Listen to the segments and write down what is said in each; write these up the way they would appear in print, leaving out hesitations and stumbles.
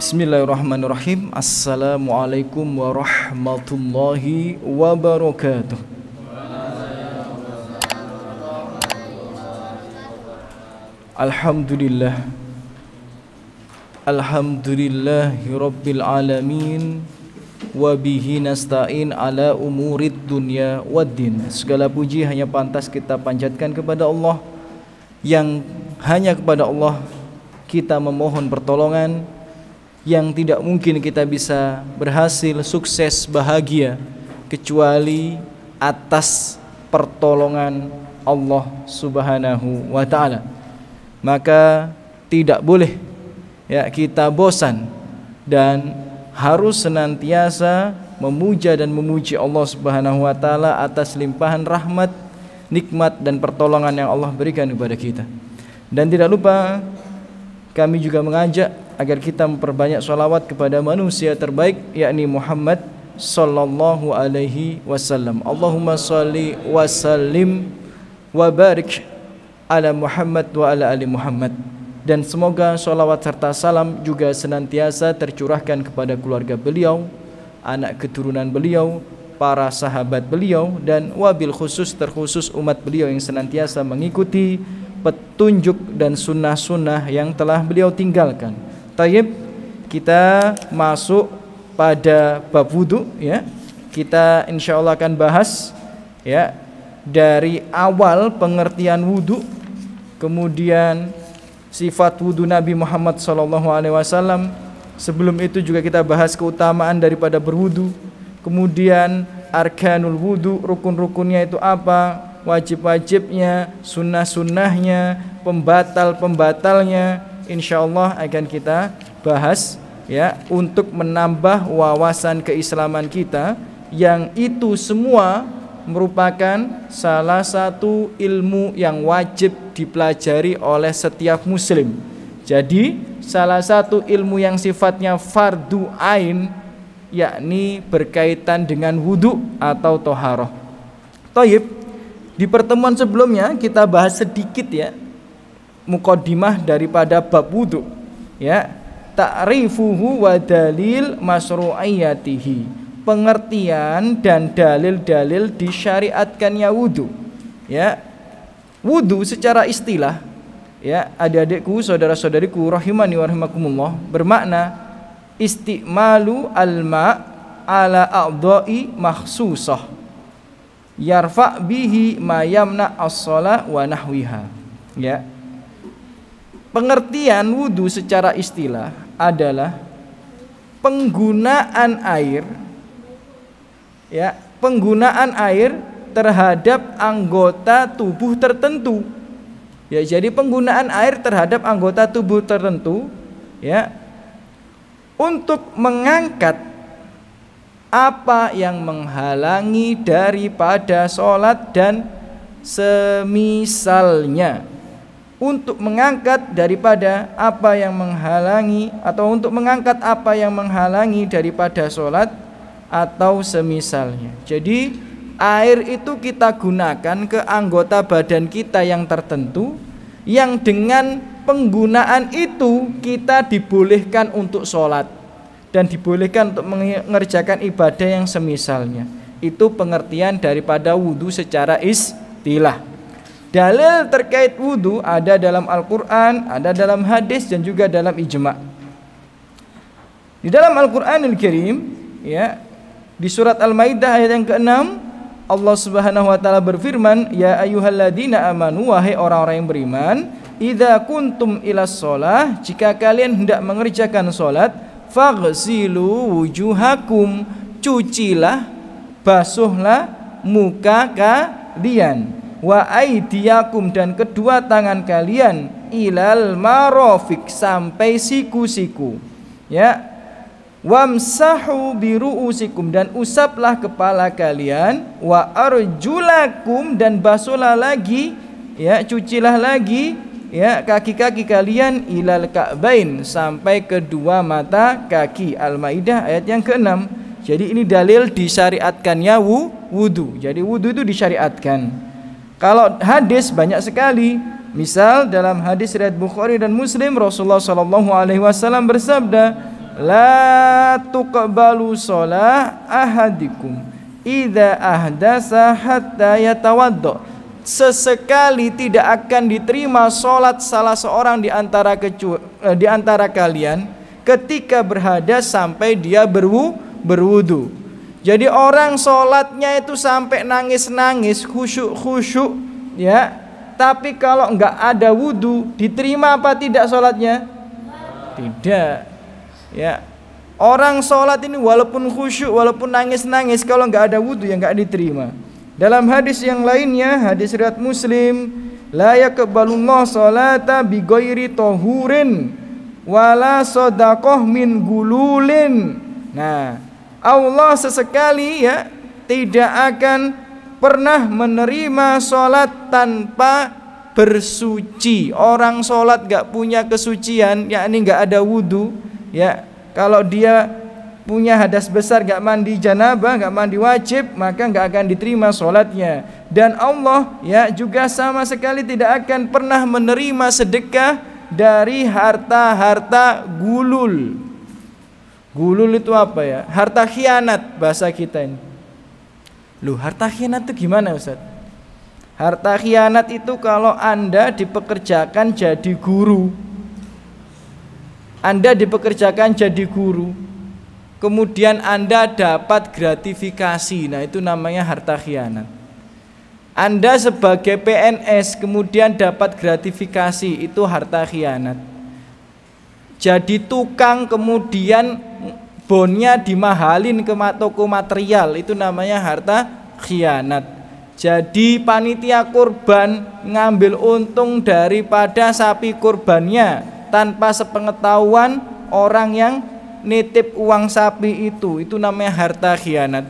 Bismillahirrahmanirrahim. Assalamualaikum warahmatullahi wabarakatuh. Alhamdulillah. Alhamdulillahi rabbil alamin. Wabihi nasta'in ala umurid dunya waddin. Segala puji hanya pantas kita panjatkan kepada Allah, yang hanya kepada Allah kita memohon pertolongan, yang tidak mungkin kita bisa berhasil, sukses, bahagia kecuali atas pertolongan Allah Subhanahu wa ta'ala. Maka tidak boleh kita bosan dan harus senantiasa memuja dan memuji Allah Subhanahu wa ta'ala atas limpahan rahmat, nikmat dan pertolongan yang Allah berikan kepada kita. Dan tidak lupa kami juga mengajak agar kita memperbanyak sholawat kepada manusia terbaik, yakni Muhammad sallallahu alaihi wasallam. Allahumma sholli wa sallim wa barik ala Muhammad wa ala ali Muhammad. Dan semoga sholawat serta salam juga senantiasa tercurahkan kepada keluarga beliau, anak keturunan beliau, para sahabat beliau, dan wabil khusus terkhusus umat beliau yang senantiasa mengikuti petunjuk dan sunnah-sunnah yang telah beliau tinggalkan. Tayyib, kita masuk pada bab wudu ya. Kita insyaallah akan bahas ya dari awal pengertian wudu, kemudian sifat wudu Nabi Muhammad SAW. Sebelum itu juga kita bahas keutamaan daripada berwudu, kemudian arkanul wudu, rukun-rukunnya itu apa, wajib-wajibnya, sunnah-sunnahnya, pembatal-pembatalnya, insyaallah akan kita bahas ya, untuk menambah wawasan keislaman kita, yang itu semua merupakan salah satu ilmu yang wajib dipelajari oleh setiap muslim. Jadi salah satu ilmu yang sifatnya fardu ain, yakni berkaitan dengan wudu atau toharoh. Tayyib, di pertemuan sebelumnya kita bahas sedikit ya muqaddimah daripada bab wudu ya, ta'rifuhu wa dalil masyru'iyatihi, pengertian dan dalil-dalil disyariatkannya wudu ya. Wudu secara istilah ya, adik-adikku, saudara-saudariku rahimani wa rahimakumullah, bermakna istimalu alma ala a'dha'i makhsusah yarfa bihi ma yamna as-shalah wa nahwiha ya. Pengertian wudu secara istilah adalah penggunaan air ya, penggunaan air terhadap anggota tubuh tertentu ya. Jadi penggunaan air terhadap anggota tubuh tertentu ya, untuk mengangkat apa yang menghalangi daripada sholat dan semisalnya, untuk mengangkat daripada apa yang menghalangi, atau untuk mengangkat apa yang menghalangi daripada sholat atau semisalnya. Jadi air itu kita gunakan ke anggota badan kita yang tertentu, yang dengan penggunaan itu kita dibolehkan untuk sholat dan dibolehkan untuk mengerjakan ibadah yang semisalnya. Itu pengertian daripada wudu secara istilah. Dalil terkait wudu ada dalam Al-Quran, ada dalam hadis, dan juga dalam ijma'. Di dalam Al-Quranul Karim ya, di surat Al-Maidah ayat yang ke-6, Allah Subhanahu wa ta'ala berfirman, ya ayyuhalladzina amanu, wahai orang-orang yang beriman, idza kuntum ilas shalah, jika kalian hendak mengerjakan salat, faghsilu wujuhakum, cucilah, basuhlah muka kalian, wa aidiyakum, dan kedua tangan kalian, ilal marafiq, sampai siku-siku ya, wamsahu biru'usikum, dan usaplah kepala kalian, wa arjulakum, dan basuhlah lagi ya, cucilah lagi ya kaki-kaki kalian, ilal ka'bain, sampai kedua mata kaki. Al-Maidah ayat yang ke-6. Jadi ini dalil disyariatkannya wudu. Jadi wudu itu disyariatkan. Kalau hadis banyak sekali. Misal dalam hadis riwayat Bukhari dan Muslim, Rasulullah SAW bersabda, la tuqbalu shalah ahadikum idza ahdasa hatta yatawaddo. Sesekali tidak akan diterima salat salah seorang di antara kalian ketika berhadas sampai dia berwudu. Jadi orang salatnya itu sampai nangis-nangis, khusyuk-khusyuk ya. Tapi kalau enggak ada wudu, diterima apa tidak salatnya? Tidak. Ya. Orang salat ini walaupun khusyuk, walaupun nangis-nangis, kalau enggak ada wudu ya enggak diterima. Dalam hadis yang lainnya, hadis riwayat Muslim, la yaqbalullahu sholata bi ghairi tahurin wala shadaqah min gululin. Nah, Allah sesekali ya tidak akan pernah menerima sholat tanpa bersuci. Orang sholat gak punya kesucian, yakni gak ada wudu ya. Kalau dia punya hadas besar, gak mandi janabah, gak mandi wajib, maka gak akan diterima sholatnya. Dan Allah ya juga sama sekali tidak akan pernah menerima sedekah dari harta-harta gulul. Gulul itu apa ya? Harta khianat bahasa kita ini. Loh, harta khianat itu gimana Ustaz? Harta khianat itu kalau Anda dipekerjakan jadi guru. Anda dipekerjakan jadi guru, kemudian Anda dapat gratifikasi. Nah, itu namanya harta khianat. Anda sebagai PNS kemudian dapat gratifikasi, itu harta khianat. Jadi tukang kemudian bonnya dimahalin ke toko material, itu namanya harta khianat. Jadi panitia kurban ngambil untung daripada sapi kurbannya tanpa sepengetahuan orang yang nitip uang sapi, itu namanya harta khianat.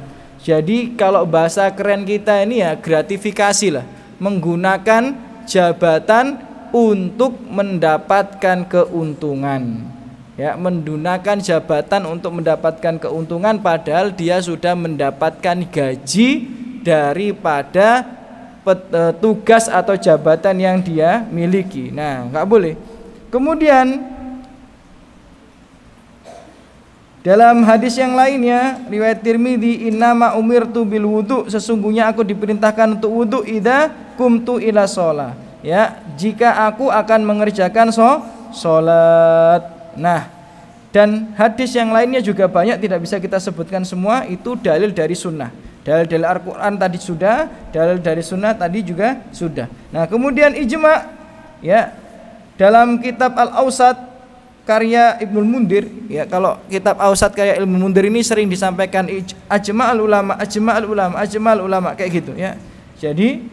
Jadi kalau bahasa keren kita ini ya gratifikasi lah, menggunakan jabatan untuk mendapatkan keuntungan. Ya, menggunakan jabatan untuk mendapatkan keuntungan padahal dia sudah mendapatkan gaji daripada tugas atau jabatan yang dia miliki. Nah, nggak boleh. Kemudian dalam hadis yang lainnya riwayat Tirmidzi, innama umirtu bil wudu, sesungguhnya aku diperintahkan untuk wudu idza qumtu ila shalah, ya jika aku akan mengerjakan salat. Nah, dan hadis yang lainnya juga banyak, tidak bisa kita sebutkan semua. Itu dalil dari sunnah. Dalil Al-Quran tadi sudah, dalil dari sunnah tadi juga sudah. Nah, kemudian ijma ya dalam kitab Al-Awsat karya Ibnul Mundir ya. Kalau kitab Awsat karya Ibnul Mundir ini sering disampaikan ajma'ul ulama, ajma'ul ulama, ajma'ul ulama kayak gitu ya. Jadi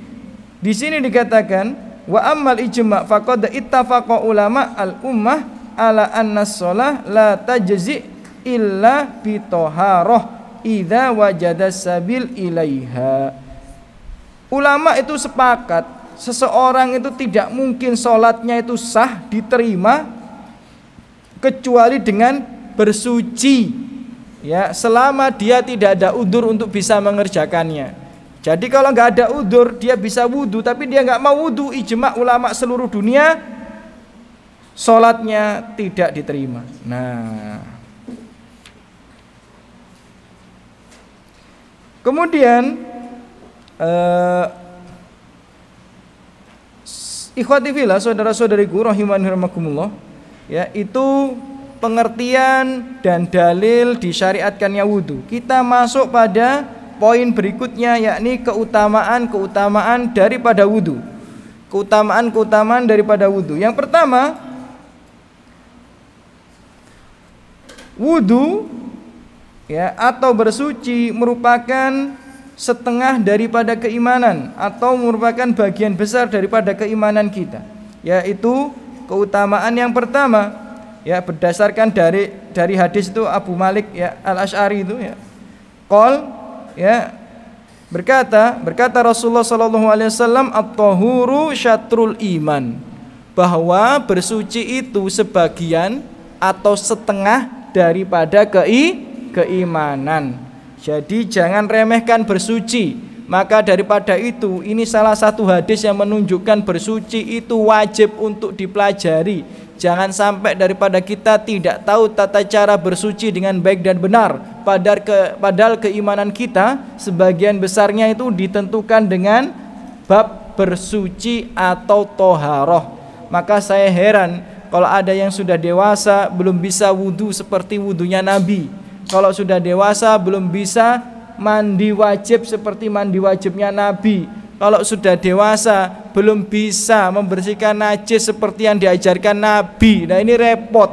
di sini dikatakan wa ammal ijma' faqad ittafaqa ulama al-ummah ala anna shalah la tajzi illa bi thaharah idza wajada sabil ilaiha. Ulama itu sepakat seseorang itu tidak mungkin sholatnya itu sah diterima kecuali dengan bersuci ya, selama dia tidak ada udzur untuk bisa mengerjakannya. Jadi kalau nggak ada udzur dia bisa wudu, tapi dia nggak mau wudu, ijma ulama seluruh dunia sholatnya tidak diterima. Nah, kemudian ikhwati fillah, saudara-saudariku rahimani rahimakumullah, ya itu pengertian dan dalil disyariatkannya wudu. Kita masuk pada poin berikutnya, yakni keutamaan daripada wudu. Keutamaan daripada wudu. Yang pertama, wudu ya atau bersuci merupakan setengah daripada keimanan atau merupakan bagian besar daripada keimanan kita, yaitu keutamaan yang pertama ya berdasarkan dari hadis itu Abu Malik ya Al-Asy'ari itu ya qol ya berkata Rasulullah sallallahu alaihi wasallam at-tahuru syatrul iman, bahwa bersuci itu sebagian atau setengah daripada keimanan. Jadi jangan remehkan bersuci. Maka daripada itu, ini salah satu hadis yang menunjukkan bersuci itu wajib untuk dipelajari. Jangan sampai daripada kita tidak tahu tata cara bersuci dengan baik dan benar. Padahal keimanan kita sebagian besarnya itu ditentukan dengan bab bersuci atau toharoh. Maka saya heran kalau ada yang sudah dewasa belum bisa wudu seperti wudunya Nabi. Kalau sudah dewasa belum bisa mandi wajib seperti mandi wajibnya Nabi. Kalau sudah dewasa belum bisa membersihkan najis seperti yang diajarkan Nabi. Nah ini repot.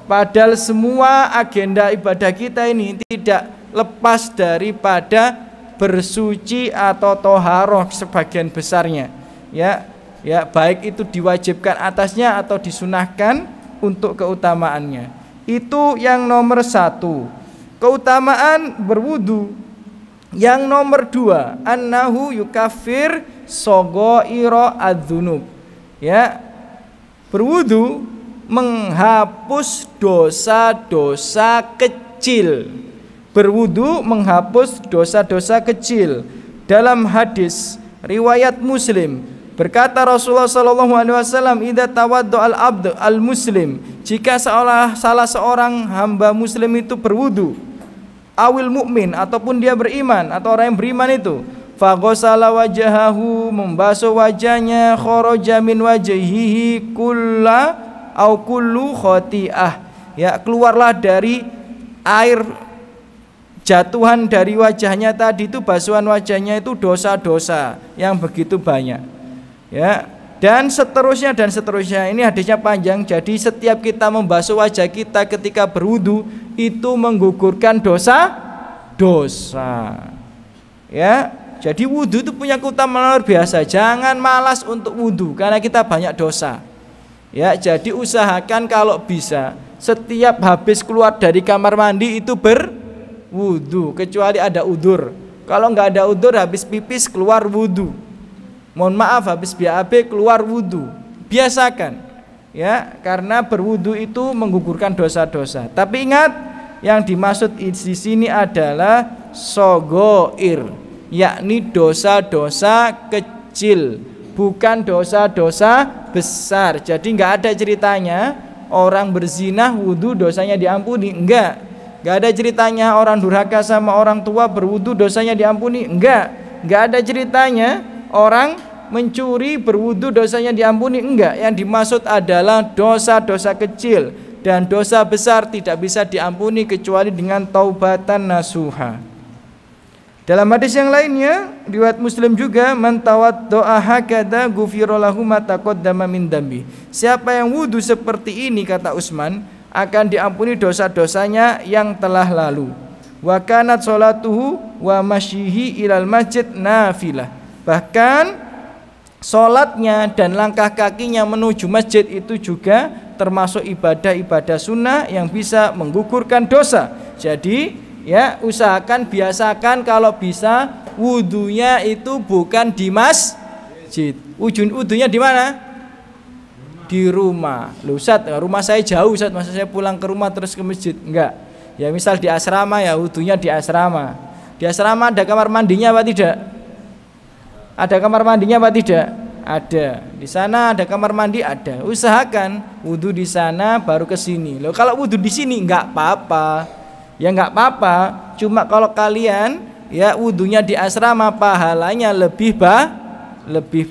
Padahal semua agenda ibadah kita ini tidak lepas daripada bersuci atau toharoh sebagian besarnya. Ya, baik itu diwajibkan atasnya atau disunahkan untuk keutamaannya. Itu yang nomor 1. Keutamaan berwudu. Yang nomor 2, annahu yukaffir sogoiro adzunub. Ya, berwudu menghapus dosa-dosa kecil. Berwudu menghapus dosa-dosa kecil. Dalam hadis riwayat Muslim berkata Rasulullah sallallahu alaihi wasallam, "Idza tawaddo al-abd al-muslim," jika salah seorang hamba muslim itu berwudu, awil mukmin ataupun dia beriman atau orang yang beriman itu, faghasala wajahahu, membasuh wajahnya, kharaja min wajhihi kullu khati'ah, ya keluarlah dari air jatuhan dari wajahnya tadi itu, basuhan wajahnya itu dosa-dosa yang begitu banyak, ya, dan seterusnya dan seterusnya. Ini hadisnya panjang. Jadi setiap kita membasuh wajah kita ketika berwudu itu menggugurkan dosa-dosa. Ya, jadi wudu itu punya keutamaan luar biasa. Jangan malas untuk wudu karena kita banyak dosa. Ya, jadi usahakan kalau bisa setiap habis keluar dari kamar mandi itu berwudu, kecuali ada udzur. Kalau nggak ada udzur, habis pipis keluar wudu. Mohon maaf, habis BAB keluar wudu. Biasakan, ya, karena berwudu itu menggugurkan dosa-dosa. Tapi ingat, yang dimaksud di sini adalah sogoir, yakni dosa-dosa kecil, bukan dosa-dosa besar. Jadi nggak ada ceritanya orang berzina wudu dosanya diampuni, enggak ada ceritanya orang durhaka sama orang tua berwudu dosanya diampuni, enggak ada ceritanya orang mencuri berwudu dosanya diampuni, enggak. Yang dimaksud adalah dosa-dosa kecil, dan dosa besar tidak bisa diampuni kecuali dengan taubatan nasuha. Dalam hadis yang lainnya riwayat Muslim juga, man tawaddo'a hakadha ghufira lahu ma taqaddama min dambi. Siapa yang wudu seperti ini, kata Utsman, akan diampuni dosa-dosanya yang telah lalu. Wa kanat sholatuhu wa masyihi ilal masjid nafilah. Bahkan sholatnya dan langkah kakinya menuju masjid itu juga termasuk ibadah-ibadah sunnah yang bisa menggugurkan dosa. Jadi ya usahakan, biasakan kalau bisa wudunya itu bukan di masjid. Wudunya di mana? Di rumah. Loh Ustaz, rumah saya jauh Ustaz, masa saya pulang ke rumah terus ke masjid? Enggak. Ya misal di asrama, ya wudunya di asrama. Di asrama ada kamar mandinya apa tidak? Ada kamar mandinya apa tidak? Ada. Di sana ada kamar mandi, ada. Usahakan wudu di sana baru ke sini. Loh kalau wudu di sini enggak apa-apa. Ya enggak apa-apa. Cuma kalau kalian ya wudunya di asrama pahalanya lebih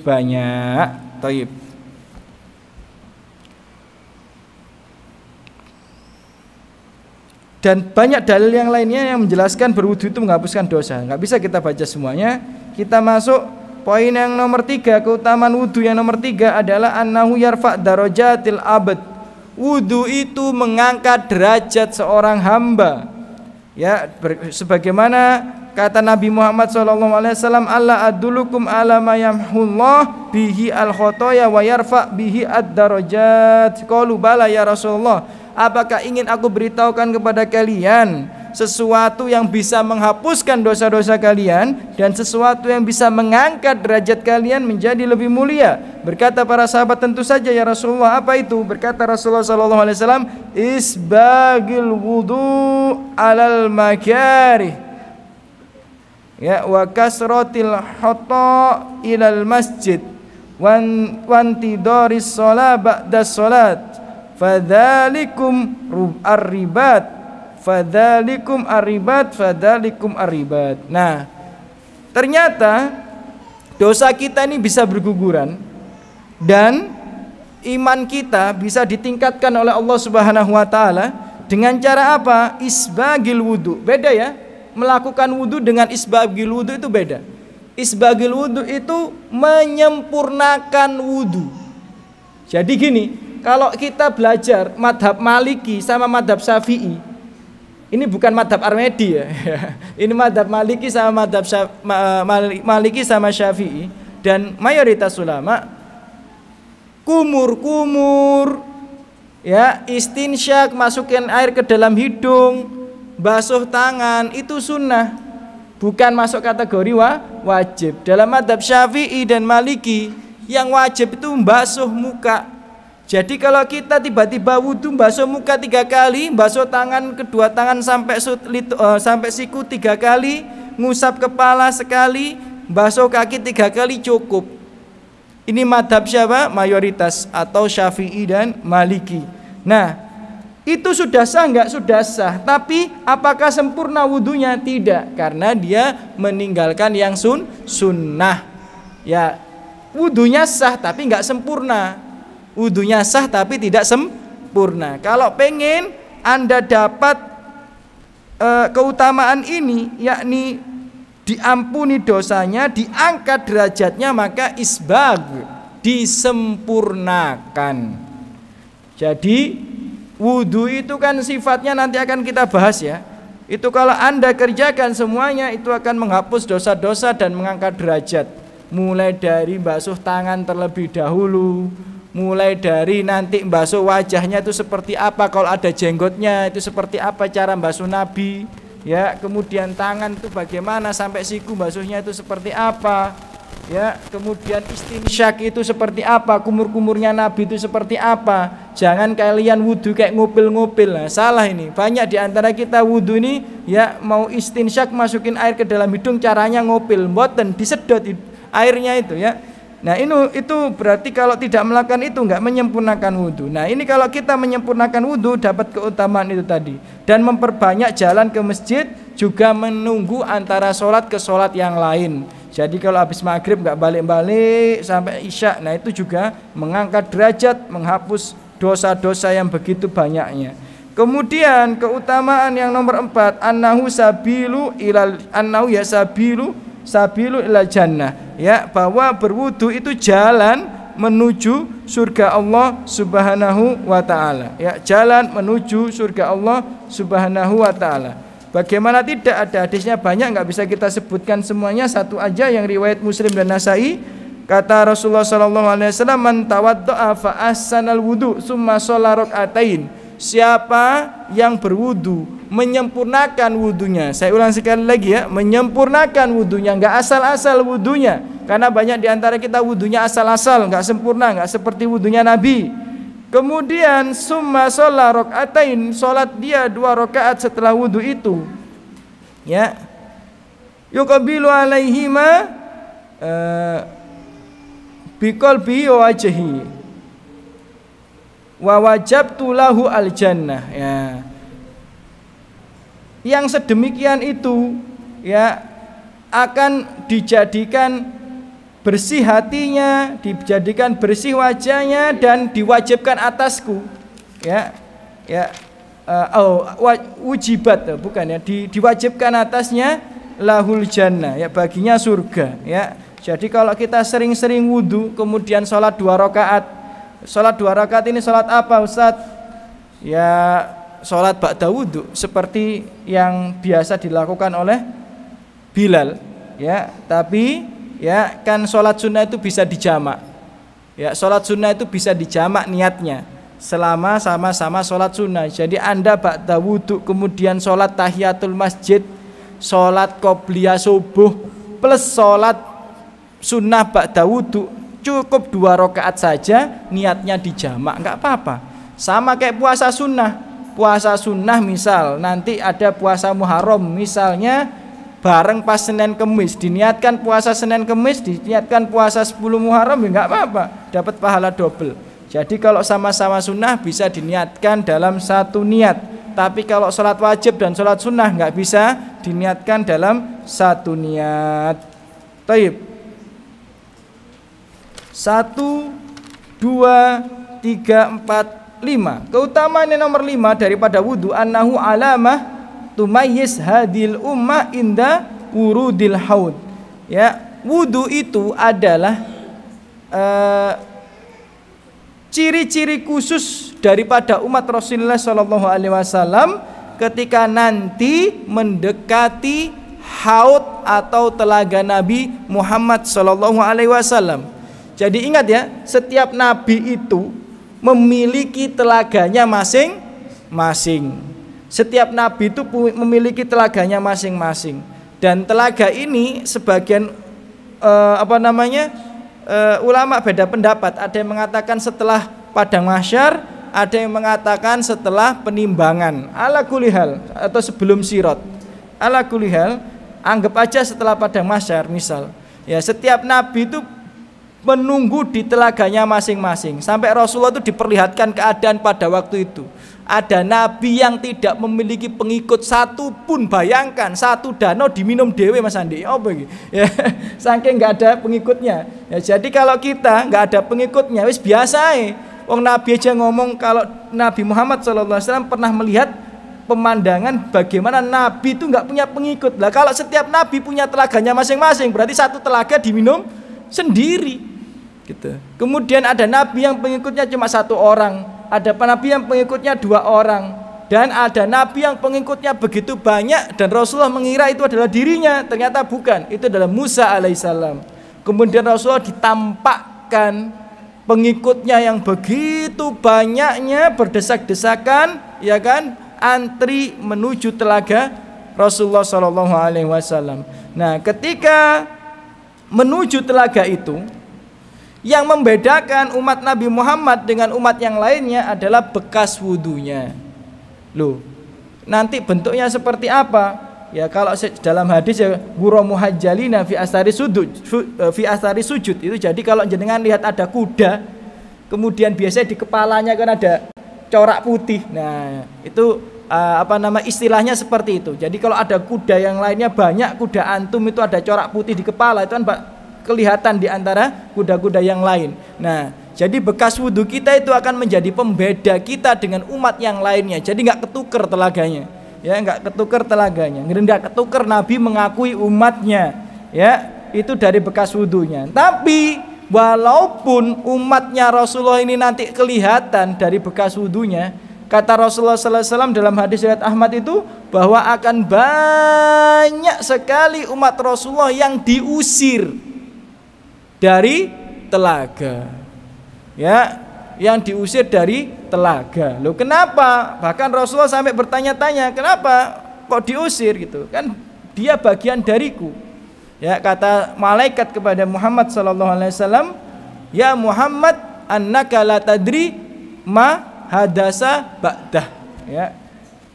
banyak. Thayyib. Dan banyak dalil yang lainnya yang menjelaskan berwudu itu menghapuskan dosa. Enggak bisa kita baca semuanya. Kita masuk poin yang nomor 3, keutamaan wudu yang nomor 3 adalah annahu yarfa' darajatil abad. Wudu itu mengangkat derajat seorang hamba. Ya, sebagaimana kata Nabi Muhammad SAW, Allah adulukum ala ma yamhullah bihi al-khotoya wa yarfa' bihi ad-darajat. Qalu bala ya Rasulullah. Apakah ingin aku beritahukan kepada kalian sesuatu yang bisa menghapuskan dosa-dosa kalian dan sesuatu yang bisa mengangkat derajat kalian menjadi lebih mulia? Berkata para sahabat, tentu saja ya Rasulullah. Apa itu? Berkata Rasulullah SAW, isbagil wudu alal makarih, ya, wa kasratil khata ilal masjid wantidoris sholat ba'da sholat fadzalikum ar-ribat, fadzalikum ar-ribat, fadzalikum ar-ribat. Nah, ternyata dosa kita ini bisa berguguran dan iman kita bisa ditingkatkan oleh Allah Subhanahu wa taala dengan cara apa? Isbagil wudu. Beda ya. Melakukan wudu dengan isbagil wudu itu beda. Isbagil wudu itu menyempurnakan wudu. Jadi gini, kalau kita belajar madhab Maliki sama madhab Syafi'i, ini bukan madhab Armedi ya. Ini madhab Maliki sama madhab Maliki sama Syafi'i, dan mayoritas ulama kumur-kumur ya, istinsyak, masukin air ke dalam hidung, basuh tangan, itu sunnah, bukan masuk kategori wajib. Dalam madhab Syafi'i dan Maliki, yang wajib itu basuh muka. Jadi kalau kita tiba-tiba wudhu basuh muka 3 kali, basuh tangan kedua tangan sampai siku 3 kali, ngusap kepala sekali, basuh kaki 3 kali cukup. Ini madhab siapa? Mayoritas, atau Syafi'i dan Maliki. Nah, itu sudah sah enggak? Sudah sah. Tapi apakah sempurna wudunya? Tidak, karena dia meninggalkan yang sunnah. Ya, wudunya sah tapi enggak sempurna. Wudunya sah tapi tidak sempurna. Kalau pengen Anda dapat keutamaan ini, yakni diampuni dosanya, diangkat derajatnya, maka isbag, disempurnakan. Jadi wudu itu kan sifatnya nanti akan kita bahas ya. Itu kalau Anda kerjakan semuanya, itu akan menghapus dosa-dosa dan mengangkat derajat. Mulai dari basuh tangan terlebih dahulu, mulai dari nanti basuh wajahnya itu seperti apa, kalau ada jenggotnya itu seperti apa cara basuh Nabi. Ya, kemudian tangan itu bagaimana sampai siku basuhnya itu seperti apa, ya, kemudian istinsyak itu seperti apa, kumur-kumurnya Nabi itu seperti apa. Jangan kalian wudu kayak ngupil-ngupil. Nah, salah ini. Banyak di antara kita wudu ini ya mau istinsyak masukin air ke dalam hidung, caranya ngupil, mboten disedot airnya itu ya. Nah, itu berarti kalau tidak melakukan itu enggak menyempurnakan wudu. Nah, ini kalau kita menyempurnakan wudu dapat keutamaan itu tadi, dan memperbanyak jalan ke masjid, juga menunggu antara sholat ke sholat yang lain. Jadi kalau habis maghrib enggak balik-balik sampai isya, nah itu juga mengangkat derajat, menghapus dosa-dosa yang begitu banyaknya. Kemudian keutamaan yang nomor 4, annahu sabilu ilal jannah, ya, bahwa berwudu itu jalan menuju surga Allah Subhanahu wa taala, ya, jalan menuju surga Allah Subhanahu wa taala. Bagaimana tidak, ada hadisnya banyak, enggak bisa kita sebutkan semuanya, satu aja yang riwayat Muslim dan Nasa'i. Kata Rasulullah sallallahu alaihi wasallam, man tawaddaa fa ahsanal wudu summa shalla rakaatain. Siapa yang berwudu, menyempurnakan wudunya. Saya ulang sekali lagi ya, menyempurnakan wudunya, enggak asal-asal wudunya. Karena banyak di antara kita wudunya asal-asal, enggak sempurna, enggak seperti wudunya Nabi. Kemudian summa shalla rakaatain, salat dia 2 rakaat setelah wudu itu. Ya. Yuqabilu alaihima biqalbi wa wajhi. Wa wajabtu lahu al jannah, ya. Yang sedemikian itu ya akan dijadikan bersih hatinya, dijadikan bersih wajahnya, dan diwajibkan atasku, ya, ya, wujibat, bukan ya, diwajibkan atasnya lahul jannah, ya, baginya surga, ya. Jadi kalau kita sering-sering wudu kemudian sholat 2 rakaat, sholat 2 rakaat ini sholat apa Ustadz? Ya, sholat ba'da wudu, seperti yang biasa dilakukan oleh Bilal, ya. Tapi ya kan sholat sunnah itu bisa dijamak, ya, sholat sunnah itu bisa dijamak niatnya selama sama-sama sholat sunnah. Jadi Anda ba'da wudu kemudian sholat tahiyatul masjid, sholat qobliyah subuh plus sholat sunnah ba'da wudu, cukup 2 rakaat saja, niatnya dijamak, enggak apa-apa. Sama kayak puasa sunnah. Puasa sunnah misal nanti ada puasa Muharram misalnya bareng pas Senin Kemis, diniatkan puasa Senin Kemis, diniatkan puasa 10 Muharram, ya enggak apa-apa, dapat pahala double. Jadi kalau sama-sama sunnah bisa diniatkan dalam satu niat. Tapi kalau sholat wajib dan sholat sunnah nggak bisa diniatkan dalam satu niat. Taib. 1, 2, 3, 4, 5. Keutamaan yang nomor 5 daripada wudu annahu alamah tumayyiz hadil ummah inda wurudil haud. Ya, wudu itu adalah ciri-ciri khusus daripada umat Rasulullah Shallallahu Alaihi Wasallam ketika nanti mendekati haud atau telaga Nabi Muhammad Shallallahu Alaihi Wasallam. Jadi ingat ya, setiap nabi itu memiliki telaganya masing-masing. Setiap nabi itu memiliki telaganya masing-masing. Dan telaga ini sebagian ulama beda pendapat. Ada yang mengatakan setelah padang mahsyar, ada yang mengatakan setelah penimbangan. Ala kulli hal, atau sebelum sirat. Ala kulli hal, anggap aja setelah padang mahsyar misal. Ya, setiap nabi itu menunggu di telaganya masing-masing. Sampai Rasulullah itu diperlihatkan keadaan pada waktu itu. Ada nabi yang tidak memiliki pengikut satu pun. Bayangkan satu danau diminum dewe Mas Andi. Oh begitu. Ya, saking nggak ada pengikutnya. Ya, jadi kalau kita nggak ada pengikutnya, wis biasa. Wong Nabi aja ngomong kalau Nabi Muhammad SAW pernah melihat pemandangan bagaimana Nabi itu nggak punya pengikut. Lah kalau setiap Nabi punya telaganya masing-masing, berarti satu telaga diminum sendiri. Gitu. Kemudian ada Nabi yang pengikutnya cuma satu orang. Ada nabi yang pengikutnya 2 orang, dan ada nabi yang pengikutnya begitu banyak dan Rasulullah mengira itu adalah dirinya, ternyata bukan, itu adalah Musa alaihissalam. Kemudian Rasulullah ditampakkan pengikutnya yang begitu banyaknya berdesak-desakan, ya kan, antri menuju telaga Rasulullah Shallallahu Alaihi Wasallam. Nah, ketika menuju telaga itu, yang membedakan umat Nabi Muhammad dengan umat yang lainnya adalah bekas wudunya. Loh, nanti bentuknya seperti apa? Ya kalau dalam hadis ya guru muhajjalina fi asari sujud itu, jadi kalau jenengan lihat ada kuda, kemudian biasanya di kepalanya kan ada corak putih. Nah, itu istilahnya seperti itu. Jadi kalau ada kuda yang lainnya banyak, kuda antum itu ada corak putih di kepala, itu kan kelihatan di antara kuda-kuda yang lain. Nah, jadi bekas wudhu kita itu akan menjadi pembeda kita dengan umat yang lainnya. Jadi nggak ketuker telaganya, ya nggak ketuker telaganya, nggak ketuker Nabi mengakui umatnya, ya itu dari bekas wudhunya. Tapi walaupun umatnya Rasulullah ini nanti kelihatan dari bekas wudhunya, kata Rasulullah SAW dalam hadis riwayat Ahmad itu bahwa akan banyak sekali umat Rasulullah yang diusir dari telaga, ya, yang diusir dari telaga. Loh kenapa? Bahkan Rasulullah sampai bertanya-tanya, kenapa kok diusir gitu? Kan dia bagian dariku. Ya, kata malaikat kepada Muhammad SAW, ya Muhammad, annaka la tadri ma hadasa ba'dah. Ya,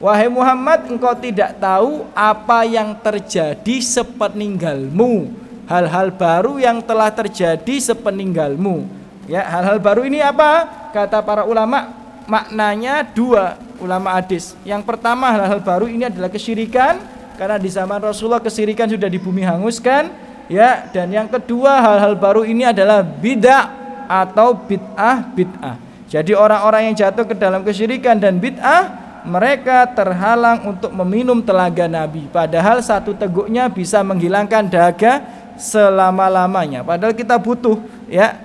wahai Muhammad, engkau tidak tahu apa yang terjadi sepeninggalmu. Hal-hal baru yang telah terjadi sepeninggalmu. Ya, hal-hal baru ini apa? Kata para ulama, maknanya 2 ulama hadis. Yang pertama, hal-hal baru ini adalah kesyirikan, karena di zaman Rasulullah kesyirikan sudah di bumi hanguskan, ya. Dan yang kedua, hal-hal baru ini adalah bid'ah atau bid'ah. Jadi orang-orang yang jatuh ke dalam kesyirikan dan bid'ah, mereka terhalang untuk meminum telaga Nabi. Padahal satu teguknya bisa menghilangkan dahaga selama-lamanya. Padahal kita butuh, ya,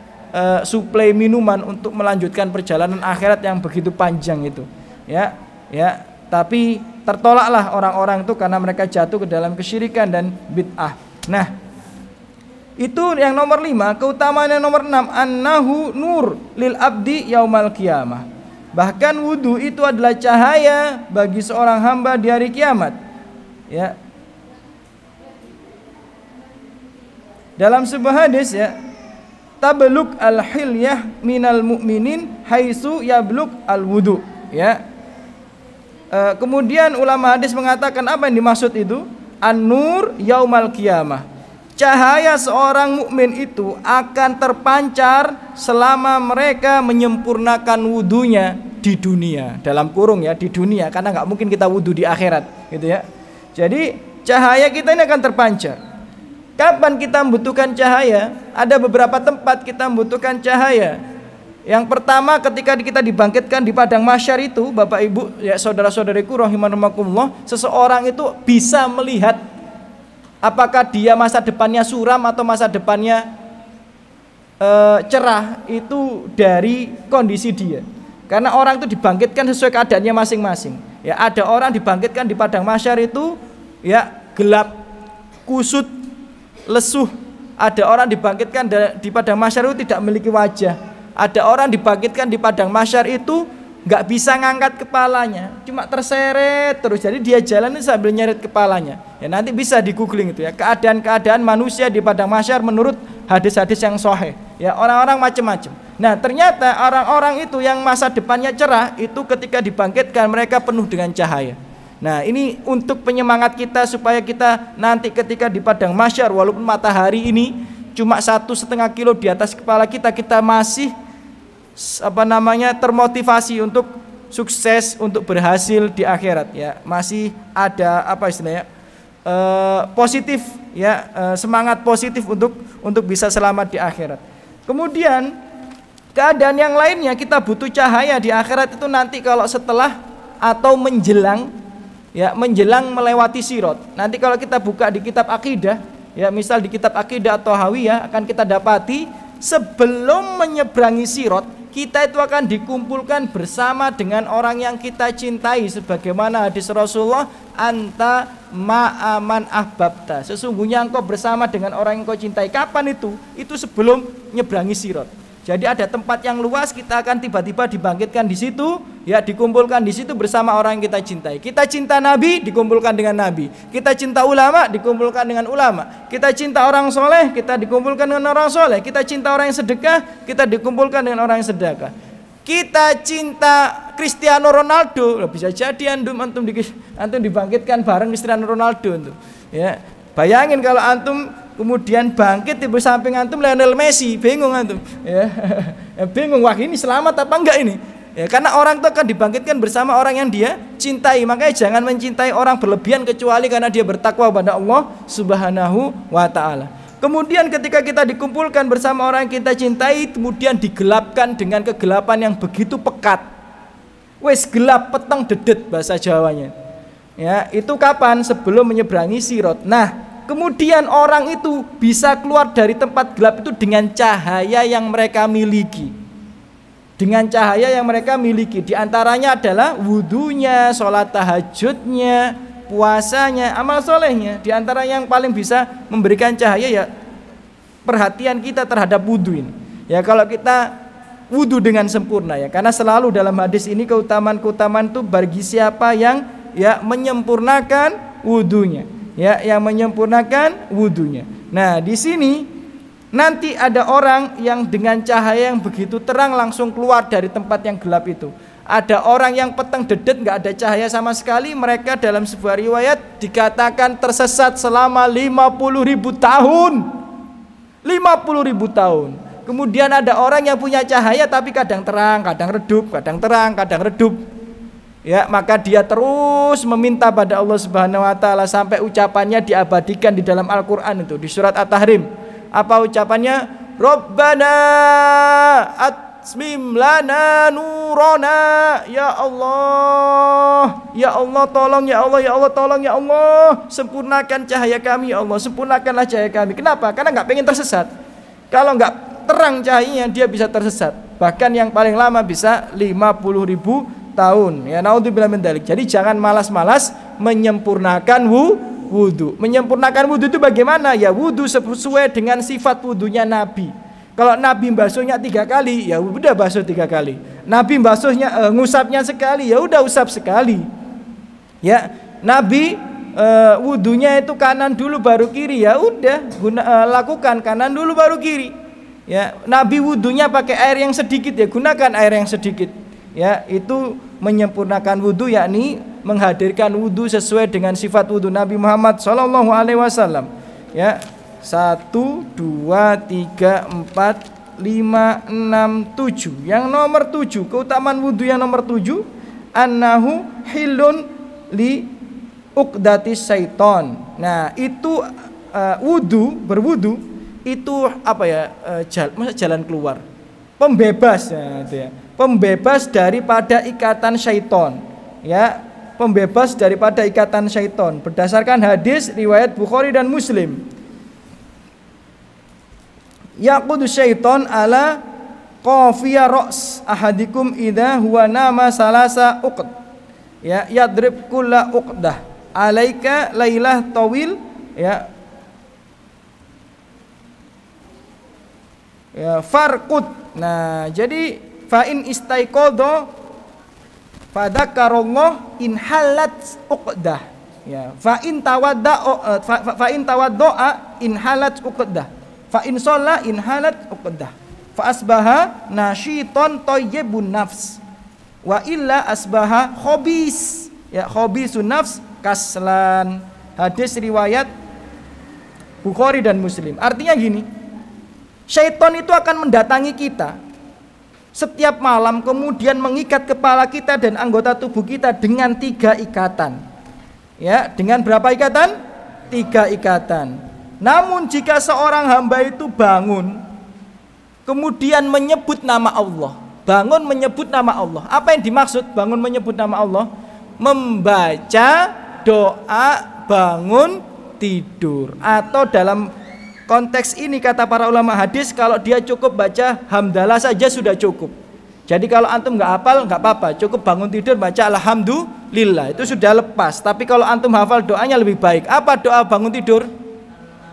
suplai minuman untuk melanjutkan perjalanan akhirat yang begitu panjang itu, ya. Tapi tertolaklah orang-orang itu karena mereka jatuh ke dalam kesyirikan dan bid'ah. Nah, itu yang nomor 5. Keutamaan yang nomor 6, annahu nur lil abdi yaumal qiyamah. Bahkan wudu itu adalah cahaya bagi seorang hamba di hari kiamat, ya. Dalam sebuah hadis, ya, tabluk al-hilyah minal mu'minin haitsu yabluk al-wudu, ya. Kemudian ulama hadis mengatakan apa yang dimaksud itu? An-nur yaumal qiyamah. cahaya seorang mukmin itu akan terpancar selama mereka menyempurnakan wudunya di dunia, dalam kurung ya, di dunia, karena nggak mungkin kita wudu di akhirat gitu ya. Jadi cahaya kita ini akan terpancar. Kapan kita membutuhkan cahaya? Ada beberapa tempat kita membutuhkan cahaya. Yang pertama, ketika kita dibangkitkan di padang mahsyar itu, Bapak Ibu ya, saudara-saudariku rahimakumullah, seseorang itu bisa melihat apakah dia masa depannya suram atau masa depannya cerah itu dari kondisi dia. Karena orang itu dibangkitkan sesuai keadaannya masing-masing. Ya, ada orang dibangkitkan di padang mahsyar itu ya gelap, kusut, lesuh. Ada orang dibangkitkan di padang mahsyar itu tidak memiliki wajah. Ada orang dibangkitkan di padang mahsyar itu nggak bisa ngangkat kepalanya, cuma terseret terus. Jadi dia jalan sambil nyeret kepalanya. Ya nanti bisa di googling itu ya, keadaan-keadaan manusia di padang mahsyar menurut hadis-hadis yang sahih. Ya, orang-orang macam-macam. Nah, ternyata orang-orang itu yang masa depannya cerah itu ketika dibangkitkan mereka penuh dengan cahaya. Nah, ini untuk penyemangat kita supaya kita nanti ketika di padang mahsyar walaupun matahari ini cuma 1,5 kilo di atas kepala kita, kita masih termotivasi untuk sukses, untuk berhasil di akhirat ya. Masih ada positif ya, semangat positif untuk bisa selamat di akhirat. Kemudian keadaan yang lainnya kita butuh cahaya di akhirat itu nanti kalau setelah atau menjelang melewati sirat. Nanti kalau kita buka di kitab akidah ya, misal di kitab akidah atau hawiyah, akan kita dapati sebelum menyeberangi sirat kita itu akan dikumpulkan bersama dengan orang yang kita cintai, sebagaimana hadis Rasulullah, anta ma'aman ahbabta, sesungguhnya engkau bersama dengan orang yang kau cintai. Kapan itu? Itu sebelum nyeberangi sirat. Jadi ada tempat yang luas, kita akan tiba-tiba dibangkitkan di situ, ya dikumpulkan di situ bersama orang yang kita cintai. Kita cinta Nabi, dikumpulkan dengan Nabi. Kita cinta ulama, dikumpulkan dengan ulama. Kita cinta orang soleh, kita dikumpulkan dengan orang soleh. Kita cinta orang yang sedekah, kita dikumpulkan dengan orang yang sedekah. Kita cinta Cristiano Ronaldo, bisa jadi antum dibangkitkan bareng Cristiano Ronaldo itu. Ya, bayangin kalau antum kemudian bangkit di samping antum Lionel Messi, bingung antum ya. Bingung, wah ini selamat apa enggak ini ya, karena orang itu akan dibangkitkan bersama orang yang dia cintai. Makanya jangan mencintai orang berlebihan kecuali karena dia bertakwa kepada Allah Subhanahu wa ta'ala. Kemudian ketika kita dikumpulkan bersama orang yang kita cintai, kemudian digelapkan dengan kegelapan yang begitu pekat. Wes gelap peteng dedet bahasa Jawanya ya. Itu kapan? Sebelum menyeberangi sirat. Nah, kemudian orang itu bisa keluar dari tempat gelap itu dengan cahaya yang mereka miliki. Dengan cahaya yang mereka miliki, di antaranya adalah wudunya, sholat tahajudnya, puasanya, amal solehnya. Di antara yang paling bisa memberikan cahaya ya perhatian kita terhadap wudu ini. Ya, kalau kita wudu dengan sempurna ya, karena selalu dalam hadis ini keutamaan-keutamaan itu bagi siapa yang ya menyempurnakan wudunya. Ya, yang menyempurnakan wudunya. Nah, di sini nanti ada orang yang dengan cahaya yang begitu terang langsung keluar dari tempat yang gelap itu. Ada orang yang peteng dedet nggak ada cahaya sama sekali, mereka dalam sebuah riwayat dikatakan tersesat selama 50.000 tahun. 50.000 tahun. Kemudian ada orang yang punya cahaya tapi kadang terang, kadang redup, kadang terang, kadang redup. Ya, maka dia terus meminta pada Allah Subhanahu wa ta'ala sampai ucapannya diabadikan di dalam Al-Qur'an itu di surat At-Tahrim. Apa ucapannya? Rabbana atmim lana nurana, ya Allah. Ya Allah tolong, ya Allah, ya Allah tolong, ya Allah, sempurnakan cahaya kami, ya Allah, sempurnakanlah cahaya kami. Kenapa? Karena enggak pengen tersesat. Kalau enggak terang cahayanya dia bisa tersesat. Bahkan yang paling lama bisa 50.000 tahun. Ya, naudzubillah min dzalik. Jadi jangan malas-malas menyempurnakan wudu. Menyempurnakan wudu itu bagaimana? Ya wudu sesuai dengan sifat wudunya Nabi. Kalau Nabi basuhnya 3 kali, ya udah basuh 3 kali. Nabi basuhnya ngusapnya sekali, ya udah usap sekali. Ya, Nabi wudunya itu kanan dulu baru kiri, ya udah lakukan kanan dulu baru kiri. Ya, Nabi wudunya pakai air yang sedikit, ya gunakan air yang sedikit. Ya, itu menyempurnakan wudu, yakni menghadirkan wudu sesuai dengan sifat wudu Nabi Muhammad SAW. Ya, 1, 2, 3, 4, 5, 6, 7. Yang nomor 7, keutamaan wudu yang nomor 7, annahu hilun li uqdatis syaiton. Nah, itu berwudu itu apa ya? Jalan keluar. Pembebas ya, itu ya. Pembebas daripada ikatan syaiton. Ya, pembebas daripada ikatan syaiton berdasarkan hadis riwayat Bukhari dan Muslim. Yaqudu syaiton ala qafiya ra's ahadikum idza huwa nama salasa uqd. Ya, yadrib kulla uqdah alaika lailah tawil ya. Ya, farqud. Nah, jadi fa in istaiqadha fadzakarallah in halat uqdah. Ya, fa in tawadda'a in halat uqdah. Fa in shalla in halat uqdah. Fa asbaha nasyiton thayyibun nafs. Wa illa asbaha khabis. Ya, khabisun nafs kaslan. Hadis riwayat Bukhari dan Muslim. Artinya gini, syaitan itu akan mendatangi kita setiap malam, kemudian mengikat kepala kita dan anggota tubuh kita dengan 3 ikatan. Ya, dengan berapa ikatan? 3 ikatan. Namun jika seorang hamba itu bangun, kemudian menyebut nama Allah, bangun menyebut nama Allah. Apa yang dimaksud bangun menyebut nama Allah? Membaca doa bangun tidur, atau dalam konteks ini kata para ulama hadis, kalau dia cukup baca hamdalah saja sudah cukup. Jadi kalau antum nggak hafal nggak apa-apa, cukup bangun tidur baca alhamdulillah, itu sudah lepas. Tapi kalau antum hafal doanya lebih baik. Apa doa bangun tidur?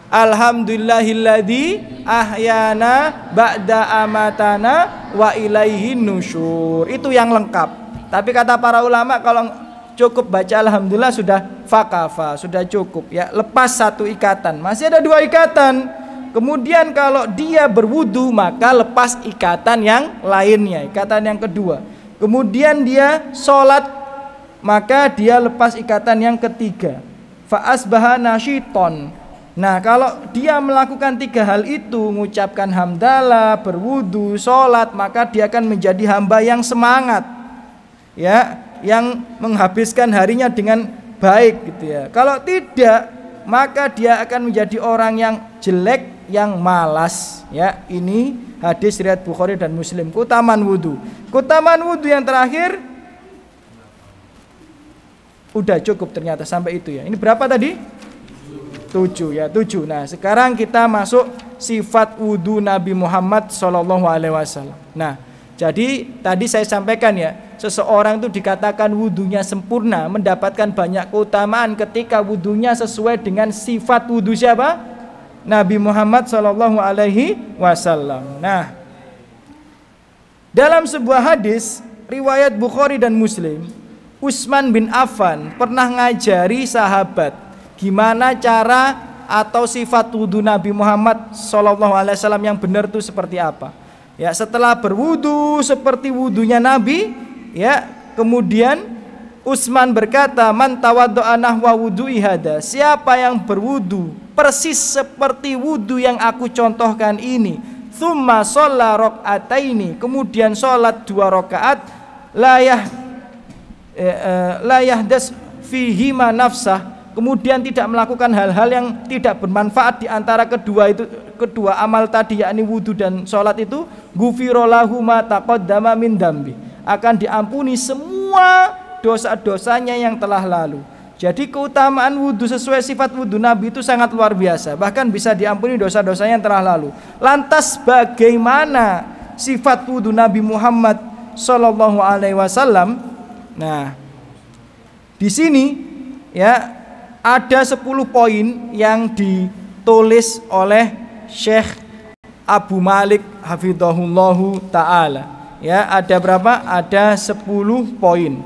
Alhamdulillahilladzi ahyana ba'da amatana wa ilaihin nusyur. Itu yang lengkap. Tapi kata para ulama kalau cukup baca alhamdulillah sudah fakafa, sudah cukup ya, lepas 1 ikatan, masih ada 2 ikatan. Kemudian kalau dia berwudu maka lepas ikatan yang lainnya, ikatan yang kedua. Kemudian dia sholat maka dia lepas ikatan yang ketiga. Fa asbaha nasyiton. Nah, kalau dia melakukan 3 hal itu, mengucapkan hamdalah, berwudu, sholat, maka dia akan menjadi hamba yang semangat, ya, yang menghabiskan harinya dengan baik gitu ya. Kalau tidak, maka dia akan menjadi orang yang jelek, yang malas ya. Ini hadis riwayat Bukhari dan Muslim. Keutamaan wudu. Keutamaan wudu yang terakhir udah cukup ternyata sampai itu ya. Ini berapa tadi? 7 ya, 7. Nah, sekarang kita masuk sifat wudu Nabi Muhammad SAW. Nah, jadi tadi saya sampaikan ya, seseorang itu dikatakan wudunya sempurna, mendapatkan banyak keutamaan ketika wudunya sesuai dengan sifat wudu siapa? Nabi Muhammad SAW. Nah, dalam sebuah hadis riwayat Bukhari dan Muslim, Utsman bin Affan pernah ngajari sahabat gimana cara atau sifat wudu Nabi Muhammad SAW yang benar itu seperti apa. Ya, setelah berwudu seperti wudunya Nabi, ya, kemudian Utsman berkata, man tawaddo'a nahwa wudu'i hada, siapa yang berwudu persis seperti wudu yang aku contohkan ini, tsumma shalla rakaataini, kemudian sholat 2 rakaat, la yahdas fihi ma nafsah, kemudian tidak melakukan hal-hal yang tidak bermanfaat di antara kedua amal tadi, yakni wudu dan sholat itu, ghufira lahu ma taqaddama min dambi, akan diampuni semua dosa-dosanya yang telah lalu. Jadi keutamaan wudu sesuai sifat wudu Nabi itu sangat luar biasa, bahkan bisa diampuni dosa-dosanya yang telah lalu. Lantas bagaimana sifat wudu Nabi Muhammad SAW? Nah, di sini ya ada 10 poin yang ditulis oleh Syekh Abu Malik hafidhahullahu ta'ala. Ya, ada berapa? Ada 10 poin.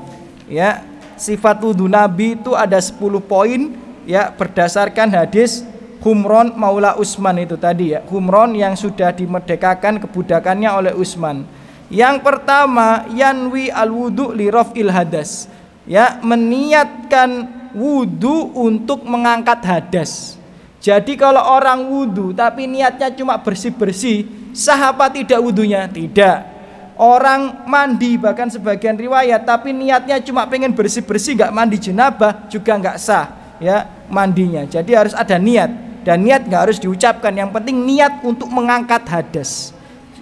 Ya, sifat wudu Nabi itu ada 10 poin ya, berdasarkan hadis Humron Maula Utsman itu tadi ya. Humron yang sudah dimerdekakan kebudakannya oleh Utsman. Yang pertama, yanwi al-wudu li raf'il hadas. Ya, meniatkan wudu untuk mengangkat hadas. Jadi kalau orang wudu tapi niatnya cuma bersih-bersih, sah apa tidak wudunya? Tidak. Orang mandi bahkan sebagian riwayat tapi niatnya cuma pengen bersih-bersih, nggak mandi jenabah, juga nggak sah ya mandinya. Jadi harus ada niat, dan niat nggak harus diucapkan. Yang penting niat untuk mengangkat hadas.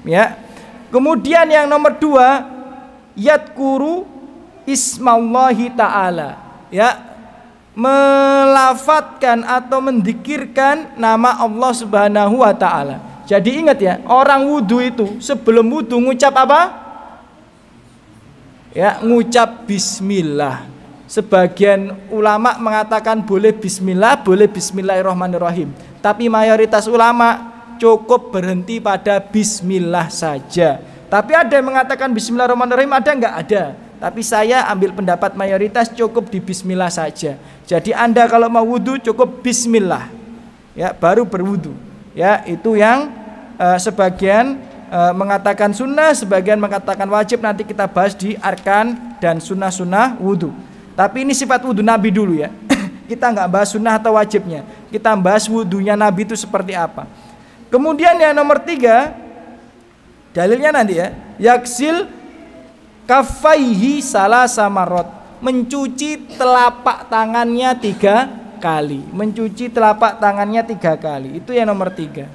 Ya. Kemudian yang nomor 2, yadkuru ismallahi ta'ala, ya, melafatkan atau mendikirkan nama Allah Subhanahu wa ta'ala. Jadi ingat ya, orang wudu itu sebelum wudu ngucap apa? Ya, ngucap bismillah. Sebagian ulama mengatakan boleh bismillah, boleh bismillahirrahmanirrahim. Tapi mayoritas ulama cukup berhenti pada bismillah saja. Tapi ada yang mengatakan bismillahirrahmanirrahim, ada enggak? Ada. Tapi saya ambil pendapat mayoritas cukup di bismillah saja. Jadi Anda kalau mau wudu cukup bismillah, ya, baru berwudu. Ya, itu yang sebagian mengatakan sunnah, sebagian mengatakan wajib. Nanti kita bahas di arkan dan sunnah-sunnah wudu. Tapi ini sifat wudu Nabi dulu ya. Kita nggak bahas sunnah atau wajibnya. Kita bahas wudunya Nabi itu seperti apa. Kemudian yang nomor 3, dalilnya nanti ya, yaksil kafaihi salasa marot, mencuci telapak tangannya 3 kali. Mencuci telapak tangannya 3 kali. Itu yang nomor 3.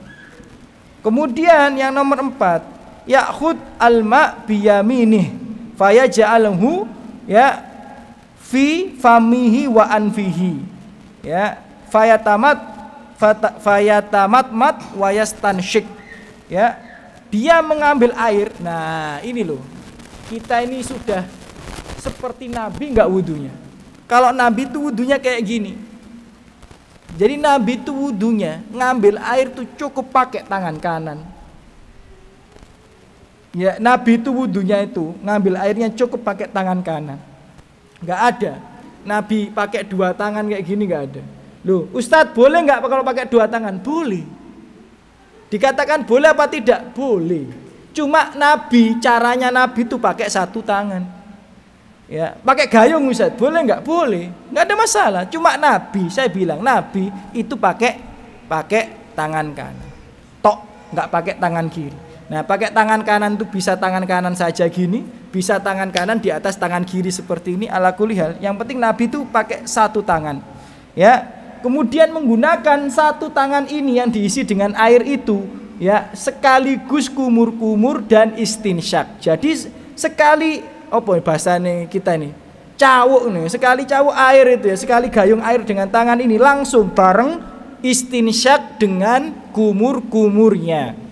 Kemudian yang nomor 4, ya'khud alma biyaminih fayaj'alhu ya fi famihi wa anfihi, ya, fayatamat mat wa yastansyik, ya, dia mengambil air. Nah ini loh, kita ini sudah seperti Nabi nggak wudunya. Kalau Nabi itu wudunya kayak gini. Jadi Nabi itu wudunya ngambil air tuh cukup pakai tangan kanan. Ya, Nabi itu wudunya itu ngambil airnya cukup pakai tangan kanan. Nggak ada Nabi pakai 2 tangan kayak gini, nggak ada. Loh, Ustadz boleh nggak kalau pakai 2 tangan? Boleh. Dikatakan boleh apa tidak? Boleh. Cuma Nabi, caranya Nabi itu pakai 1 tangan. Ya, pakai gayung Ustaz, boleh nggak? Boleh, nggak ada masalah. Cuma Nabi, saya bilang Nabi itu pakai tangan kanan, tok, nggak pakai tangan kiri. Nah, pakai tangan kanan itu bisa tangan kanan saja gini, bisa tangan kanan di atas tangan kiri seperti ini. Ala kulli hal, yang penting Nabi itu pakai 1 tangan. Ya, kemudian menggunakan 1 tangan ini yang diisi dengan air itu, ya, sekaligus kumur-kumur dan istinsyak. Jadi sekali apa bahasane kita ini, cawuk nih, sekali cawuk air itu ya, sekali gayung air dengan tangan ini langsung bareng istinsyak dengan kumur-kumurnya.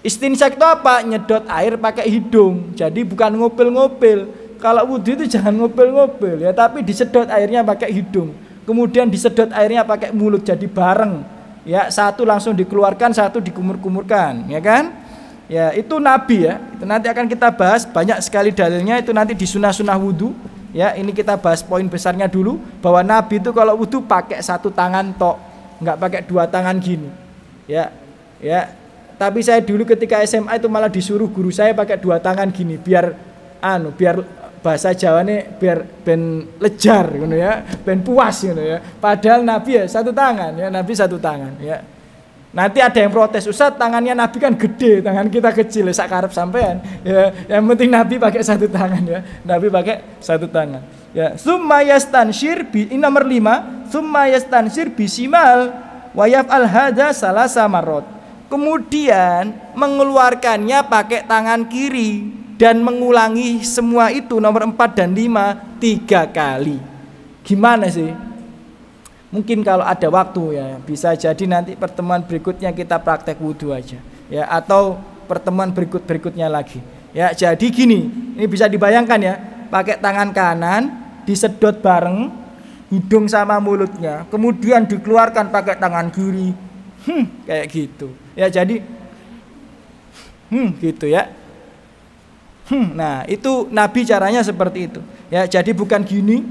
Istinsyak itu apa? Nyedot air pakai hidung. Jadi bukan ngopel-ngopel. Kalau wudu itu jangan ngopel-ngopel ya, tapi disedot airnya pakai hidung. Kemudian disedot airnya pakai mulut, jadi bareng. Ya, 1 langsung dikeluarkan, 1 dikumur-kumurkan, ya kan? Ya, itu Nabi ya. Itu nanti akan kita bahas, banyak sekali dalilnya itu nanti di sunnah-sunnah wudu. Ya, ini kita bahas poin besarnya dulu, bahwa Nabi itu kalau wudu pakai 1 tangan tok, nggak pakai 2 tangan gini. Ya, ya. Tapi saya dulu ketika SMA itu malah disuruh guru saya pakai 2 tangan gini, biar bahasa Jawane biar ben lejar gitu ya, ben puas gitu ya. Padahal Nabi ya 1 tangan ya, Nabi 1 tangan ya. Nanti ada yang protes, Ustaz tangannya Nabi kan gede, tangan kita kecil, sak karep sampean. Ya, yang penting Nabi pakai 1 tangan ya. Nabi pakai 1 tangan. Ya, summa yastansyir bi, ini nomor 5, summa yastansyir bisimal wa yaf'al hadza salasa marot. Kemudian mengeluarkannya pakai tangan kiri dan mengulangi semua itu nomor 4 dan 5 3 kali. Gimana sih? Mungkin kalau ada waktu ya, bisa jadi nanti pertemuan berikutnya kita praktek wudu aja ya, atau pertemuan berikutnya lagi ya. Jadi gini, ini bisa dibayangkan ya, pakai tangan kanan disedot bareng hidung sama mulutnya, kemudian dikeluarkan pakai tangan kiri, kayak gitu ya. Jadi gitu ya. Nah itu Nabi caranya seperti itu ya. Jadi bukan gini,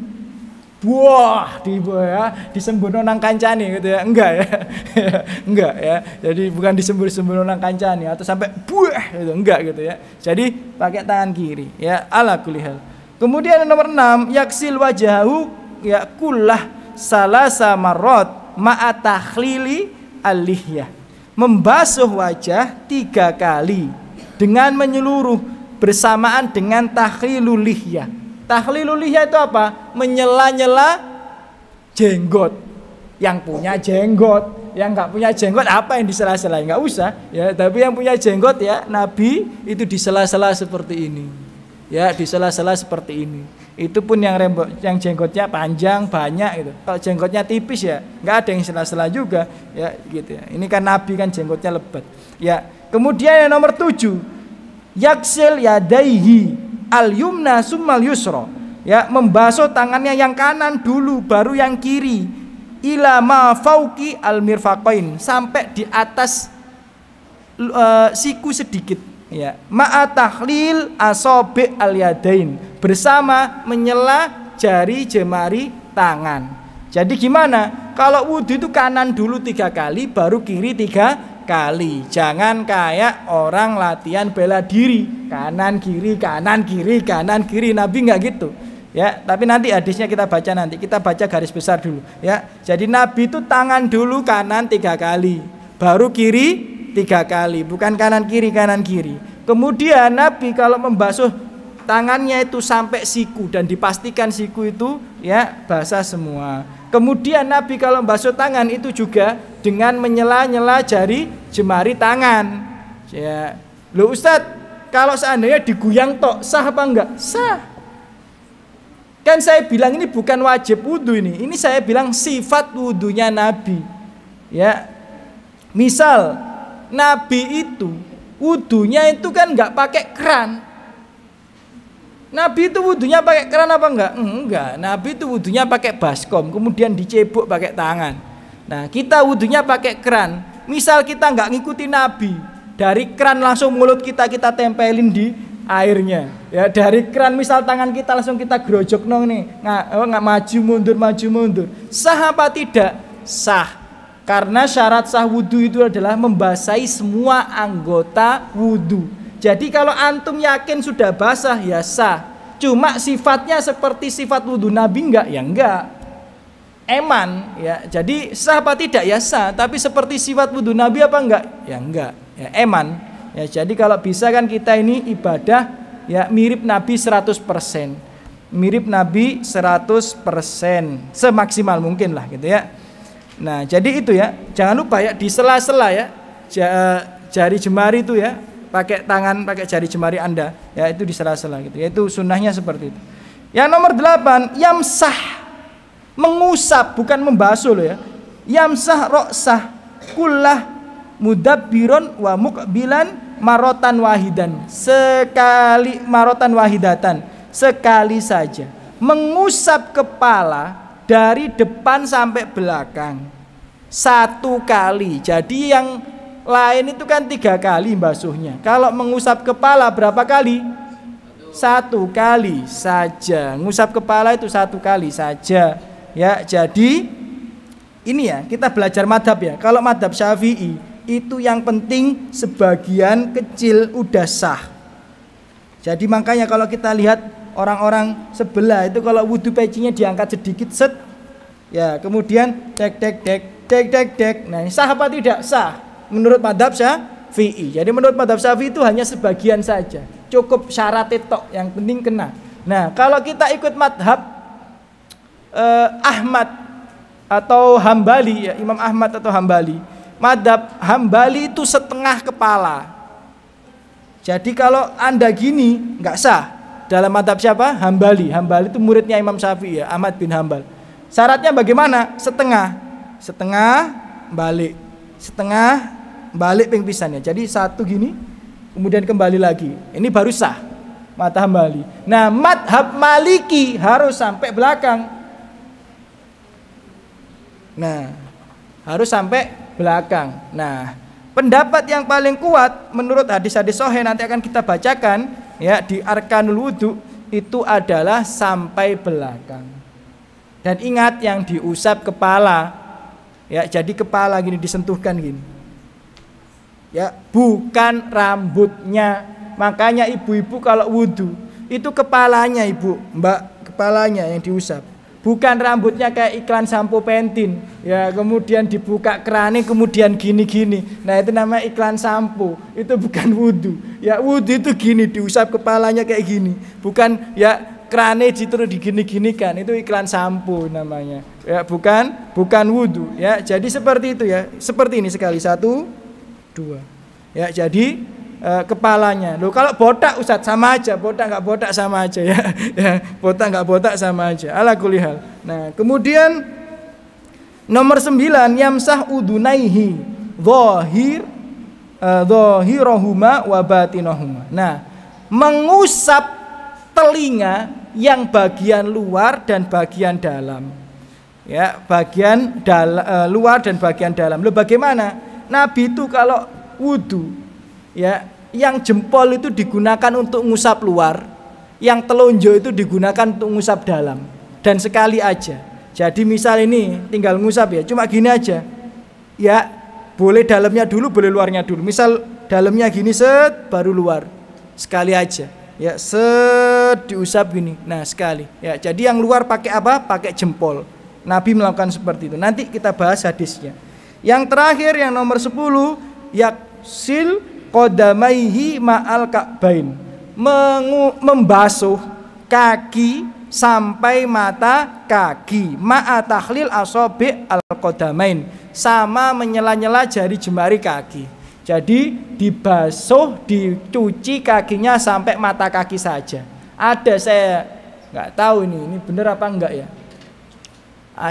wah, disembunyi nang kancane gitu ya. Enggak ya. Enggak ya. Jadi bukan disembunyi nang kancane atau sampai buah gitu, enggak gitu ya. Jadi pakai tangan kiri ya, ala kulli hal. Kemudian nomor 6, yaksil wajahu ya kullah salasa marot ma'a takhlili al-lihyah, membasuh wajah 3 kali dengan menyeluruh bersamaan dengan tahlilul lihyah. Tahlilul lihyah itu apa? Menyela-nyela jenggot. Yang punya jenggot, yang nggak punya jenggot apa yang disela-sela? Nggak usah ya, tapi yang punya jenggot ya, Nabi itu disela-sela seperti ini. Ya, disela-sela seperti ini. Itu pun yang jenggotnya panjang banyak gitu. Kalau jenggotnya tipis ya nggak ada yang sela-sela juga ya gitu ya. Ini kan Nabi kan jenggotnya lebat. Ya, kemudian yang nomor 7, yaksil yadaihi al-yumna summal yusra. Ya, membasuh tangannya yang kanan dulu baru yang kiri. Ila ma fauqi al-mirfaqain, sampai di atas siku sedikit ya. Ma'a tahlil asabi al-yadain, bersama menyela jari jemari tangan. Jadi gimana? Kalau wudhu itu kanan dulu 3 kali baru kiri 3 kali. Jangan kayak orang latihan bela diri, kanan kiri kanan kiri kanan kiri. Nabi nggak gitu ya. Tapi nanti hadisnya kita baca, nanti kita baca garis besar dulu ya. Jadi Nabi itu tangan dulu kanan 3 kali baru kiri 3 kali, bukan kanan kiri kanan kiri. Kemudian Nabi kalau membasuh tangannya itu sampai siku dan dipastikan siku itu ya basah semua. Kemudian Nabi kalau membasuh tangan itu juga dengan menyela-nyela jari jemari tangan ya. Loh Ustadz, kalau seandainya diguyang tok sah apa enggak? Sah. Kan saya bilang ini bukan wajib wudhu ini. Ini saya bilang sifat wudhunya Nabi. Ya. Misal Nabi itu wudhunya itu kan nggak pakai keran. Nabi itu wudhunya pakai keran apa enggak? Enggak. Nabi itu wudhunya pakai baskom, kemudian dicebok pakai tangan. Nah, kita wudhunya pakai keran. Misal kita nggak ngikuti Nabi, dari keran langsung mulut kita tempelin di airnya ya, dari keran misal tangan kita langsung kita grojok nong nih, nggak maju mundur, sah apa tidak? Sah, karena syarat sah wudhu itu adalah membasahi semua anggota wudhu. Jadi kalau antum yakin sudah basah ya sah, cuma sifatnya seperti sifat wudhu Nabi enggak? Ya enggak, eman ya. Jadi sah apa tidak? Ya sah, tapi seperti sifat wudhu Nabi apa enggak? Ya enggak, ya eman. Ya, jadi kalau bisa kan kita ini ibadah ya mirip Nabi 100%. Mirip Nabi 100%, semaksimal mungkin lah gitu ya. Nah, jadi itu ya. Jangan lupa ya di sela-sela ya jari jemari itu ya, pakai tangan, pakai jari jemari Anda ya, itu di sela-sela gitu. Yaitu sunnahnya seperti itu. Yang nomor 8, yamsah, mengusap bukan membasuh loh ya. Yamsah roksah kullah mudabbiron wa muqbilan marotan wahidan, sekali marotan wahidatan, sekali saja mengusap kepala dari depan sampai belakang 1 kali. Jadi yang lain itu kan 3 kali basuhnya. Kalau mengusap kepala berapa kali? 1 kali saja. Ngusap kepala itu 1 kali saja ya. Jadi ini ya, kita belajar madhab ya. Kalau madhab Syafi'i itu yang penting sebagian kecil udah sah. Jadi makanya kalau kita lihat orang-orang sebelah itu kalau wudhu pecinya diangkat sedikit set ya, kemudian dek. Nah, sah apa tidak? Sah menurut madhab Syafi'i. Jadi menurut madhab Syafi'i itu hanya sebagian saja, cukup syarat tok, yang penting kena. Nah, kalau kita ikut madhab Ahmad atau Hambali ya, Imam Ahmad atau Hambali, madhab Hambali itu setengah kepala. Jadi kalau Anda gini nggak sah. Dalam madhab siapa? Hambali. Hambali itu muridnya Imam Syafi'i ya, Ahmad bin Hambal. Syaratnya bagaimana? Setengah balik, setengah balik pingpisannya. Jadi 1 gini, kemudian kembali lagi. Ini baru sah madhab Hambali. Nah, madhab Maliki harus sampai belakang. Nah, harus sampai belakang. Nah, pendapat yang paling kuat menurut hadis-hadis sahih nanti akan kita bacakan ya di Arkanul Wudu itu adalah sampai belakang. Dan ingat yang diusap kepala ya, jadi kepala gini disentuhkan gini. Ya, bukan rambutnya. Makanya ibu-ibu kalau wudu itu kepalanya Ibu, Mbak, kepalanya yang diusap. Bukan rambutnya kayak iklan sampo Pentin, ya kemudian dibuka kerannya kemudian gini-gini. Nah itu namanya iklan sampo, itu bukan wudu. Ya wudu itu gini, diusap kepalanya kayak gini. Bukan ya kerannya terus digini-ginikan, itu iklan sampo namanya. Ya bukan wudu. Ya jadi seperti itu ya, seperti ini sekali 1, 2. Ya jadi kepalanya. Loh kalau botak Ustadz sama aja, botak nggak botak sama aja ya. Ya, botak nggak botak sama aja. Ala kulli hal. Nah, kemudian nomor 9 yamsah udunaihi dhahirahuma wa batinahuma. Nah, mengusap telinga yang bagian luar dan bagian dalam. Ya, bagian luar dan bagian dalam. Loh bagaimana? Nabi itu kalau wudu ya, yang jempol itu digunakan untuk ngusap luar, yang telunjuk itu digunakan untuk ngusap dalam, dan sekali aja. Jadi misal ini tinggal ngusap ya, cuma gini aja. Ya, boleh dalamnya dulu, boleh luarnya dulu. Misal dalamnya gini set, baru luar. Sekali aja. Ya, set diusap gini. Nah, sekali. Ya, jadi yang luar pakai apa? Pakai jempol. Nabi melakukan seperti itu. Nanti kita bahas hadisnya. Yang terakhir yang nomor 10 yaksil qadamaihi ma'al ka'bain, membasuh kaki sampai mata kaki, ma'a tahlil asabi al-qadamain, sama menyela-nyela jari jemari kaki. Jadi dibasuh, dicuci kakinya sampai mata kaki saja. Ada, saya nggak tahu ini bener apa enggak ya.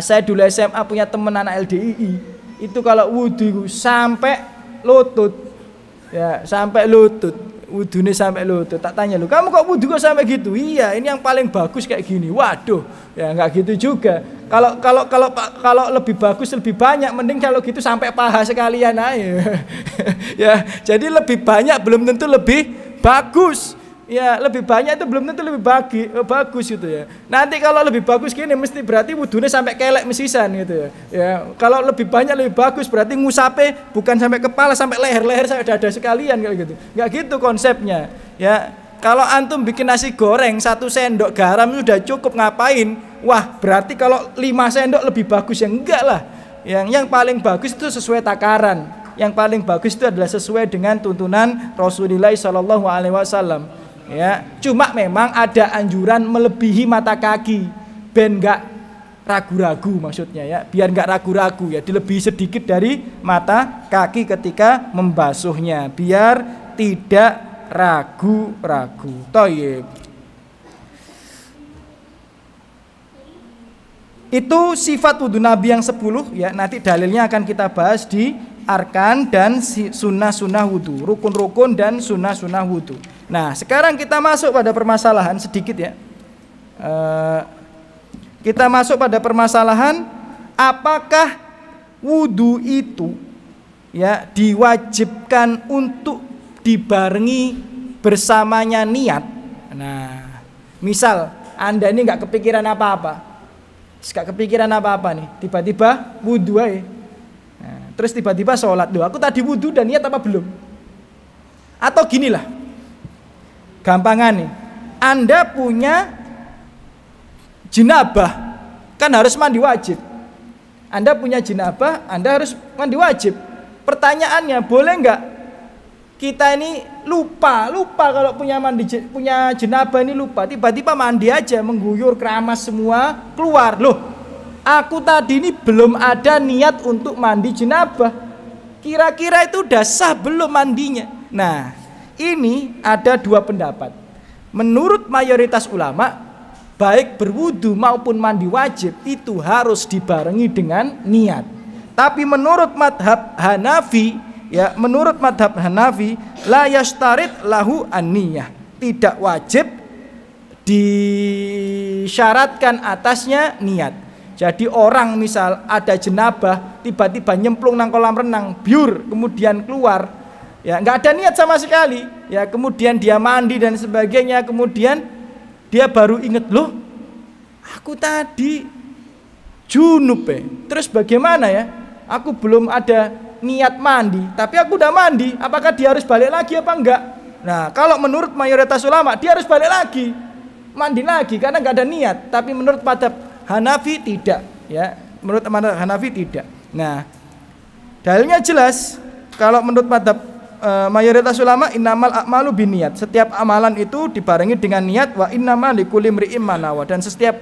Saya dulu SMA punya teman anak LDII, itu kalau wudu sampai lutut. Ya, sampai lutut, wudunya sampai lutut. Tak tanya lu, kamu kok wudu kok sampai gitu? Iya, ini yang paling bagus kayak gini. Waduh, ya nggak gitu juga. Kalau lebih bagus, lebih banyak, mending kalau gitu sampai paha sekalian aja. Ya, jadi lebih banyak belum tentu lebih bagus. Ya, lebih banyak itu belum tentu lebih bagus gitu ya. Nanti kalau lebih bagus gini mesti berarti wudunya sampai kelek mesisan gitu ya. Ya, kalau lebih banyak lebih bagus berarti ngusape bukan sampai kepala, sampai leher sampai dada sekalian kayak gitu. Enggak gitu konsepnya. Ya, kalau antum bikin nasi goreng 1 sendok garam sudah cukup, ngapain? Wah, berarti kalau 5 sendok lebih bagus ya, enggak lah. Yang paling bagus itu sesuai takaran. Yang paling bagus itu adalah sesuai dengan tuntunan Rasulullah sallallahu alaihi wasallam. Ya, cuma memang ada anjuran melebihi mata kaki, ben nggak ragu-ragu maksudnya ya, biar nggak ragu-ragu ya, dilebihi sedikit dari mata kaki ketika membasuhnya, biar tidak ragu-ragu. Thayyib. Itu sifat wudu Nabi yang 10 ya, nanti dalilnya akan kita bahas di arkan dan sunnah-sunnah wudu, rukun-rukun dan sunnah-sunnah wudu. Nah, sekarang kita masuk pada permasalahan sedikit ya. Kita masuk pada permasalahan apakah wudu itu ya diwajibkan untuk dibarengi bersamanya niat. Nah, misal Anda ini nggak kepikiran apa-apa, nih, tiba-tiba wudu aja. Nah, terus tiba-tiba sholat, doa. Aku tadi wudu dan niat apa belum? Atau ginilah, gampangan nih, Anda punya jenabah, kan harus mandi wajib. Anda punya jenabah, Anda harus mandi wajib. Pertanyaannya, boleh nggak kita ini lupa kalau punya jenabah ini lupa, tiba-tiba mandi aja, mengguyur keramas semua keluar. Loh, aku tadi ini belum ada niat untuk mandi jenabah. Kira-kira itu udah sah belum mandinya? Nah, ini ada 2 pendapat. Menurut mayoritas ulama, baik berwudu maupun mandi wajib itu harus dibarengi dengan niat. Tapi menurut madhab Hanafi, la yastarit lahu an-niyah, tidak wajib disyaratkan atasnya niat. Jadi orang misal ada jenabah tiba-tiba nyemplung nang kolam renang, biur, kemudian keluar, ya nggak ada niat sama sekali, ya kemudian dia mandi dan sebagainya, kemudian dia baru inget, loh aku tadi junub terus bagaimana ya, aku belum ada niat mandi tapi aku udah mandi, apakah dia harus balik lagi apa enggak? Nah, kalau menurut mayoritas ulama dia harus balik lagi, mandi lagi karena nggak ada niat. Tapi menurut madhab Hanafi tidak, ya. Menurut mazhab Hanafi tidak. Nah, dalilnya jelas. Kalau menurut mazhab mayoritas ulama, innamal a'malu binniyat. Setiap amalan itu dibarengi dengan niat, wa innamal likulli imri'in ma nawa. Dan setiap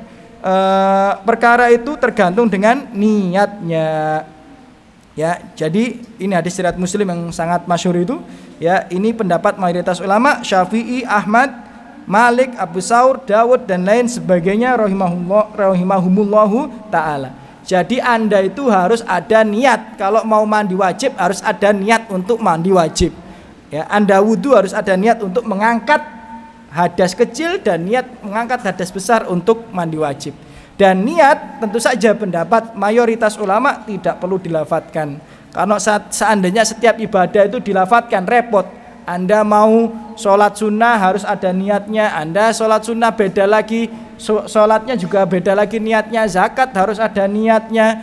perkara itu tergantung dengan niatnya. Ya, jadi ini hadis riwayat Muslim yang sangat masyhur itu. Ya, ini pendapat mayoritas ulama, Syafi'i, Ahmad, Malik, Abu Saur, Dawud dan lain sebagainya rahimahumullahu taala. Jadi Anda itu harus ada niat. Kalau mau mandi wajib harus ada niat untuk mandi wajib. Ya, Anda wudu harus ada niat untuk mengangkat hadas kecil dan niat mengangkat hadas besar untuk mandi wajib. Dan niat tentu saja pendapat mayoritas ulama tidak perlu dilafadzkan. Karena seandainya setiap ibadah itu dilafadzkan repot. Anda mau sholat sunnah harus ada niatnya. Anda sholat sunnah beda lagi, sholatnya juga beda lagi niatnya. Zakat harus ada niatnya.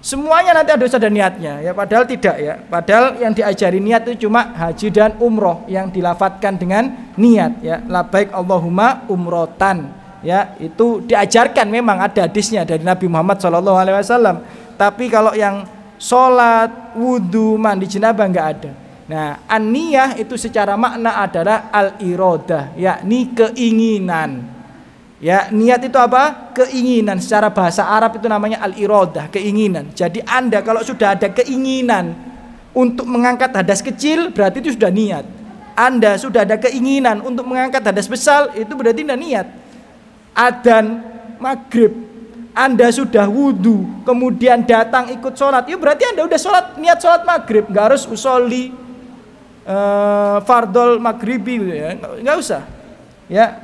Semuanya nanti harus ada niatnya. Ya, padahal tidak ya. Padahal yang diajari niat itu cuma haji dan umroh yang dilafadzkan dengan niat. Ya, labbaik Allahumma umrotan. Ya, itu diajarkan, memang ada hadisnya dari Nabi Muhammad SAW. Tapi kalau yang sholat, wudhu, mandi janabah nggak ada. Nah, an-niyah itu secara makna adalah al-iradah, yakni keinginan. Ya, niat itu apa? Keinginan. Secara bahasa Arab itu namanya al-iradah, keinginan. Jadi Anda kalau sudah ada keinginan untuk mengangkat hadas kecil, berarti itu sudah niat. Anda sudah ada keinginan untuk mengangkat hadas besar, itu berarti sudah niat. Adzan maghrib, Anda sudah wudhu, kemudian datang ikut sholat, ya berarti Anda udah sholat, niat sholat maghrib. Nggak harus usolli fardol maghribi, ya. Nggak usah. Ya,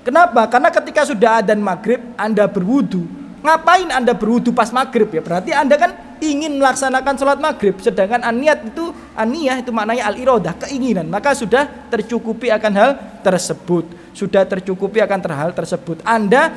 kenapa? Karena ketika sudah adzan maghrib, Anda berwudhu. Ngapain Anda berwudhu pas maghrib? Ya berarti Anda kan ingin melaksanakan sholat maghrib. Sedangkan an-niyah itu maknanya al-iradah, keinginan. Maka sudah tercukupi akan hal tersebut. Sudah tercukupi akan hal tersebut. Anda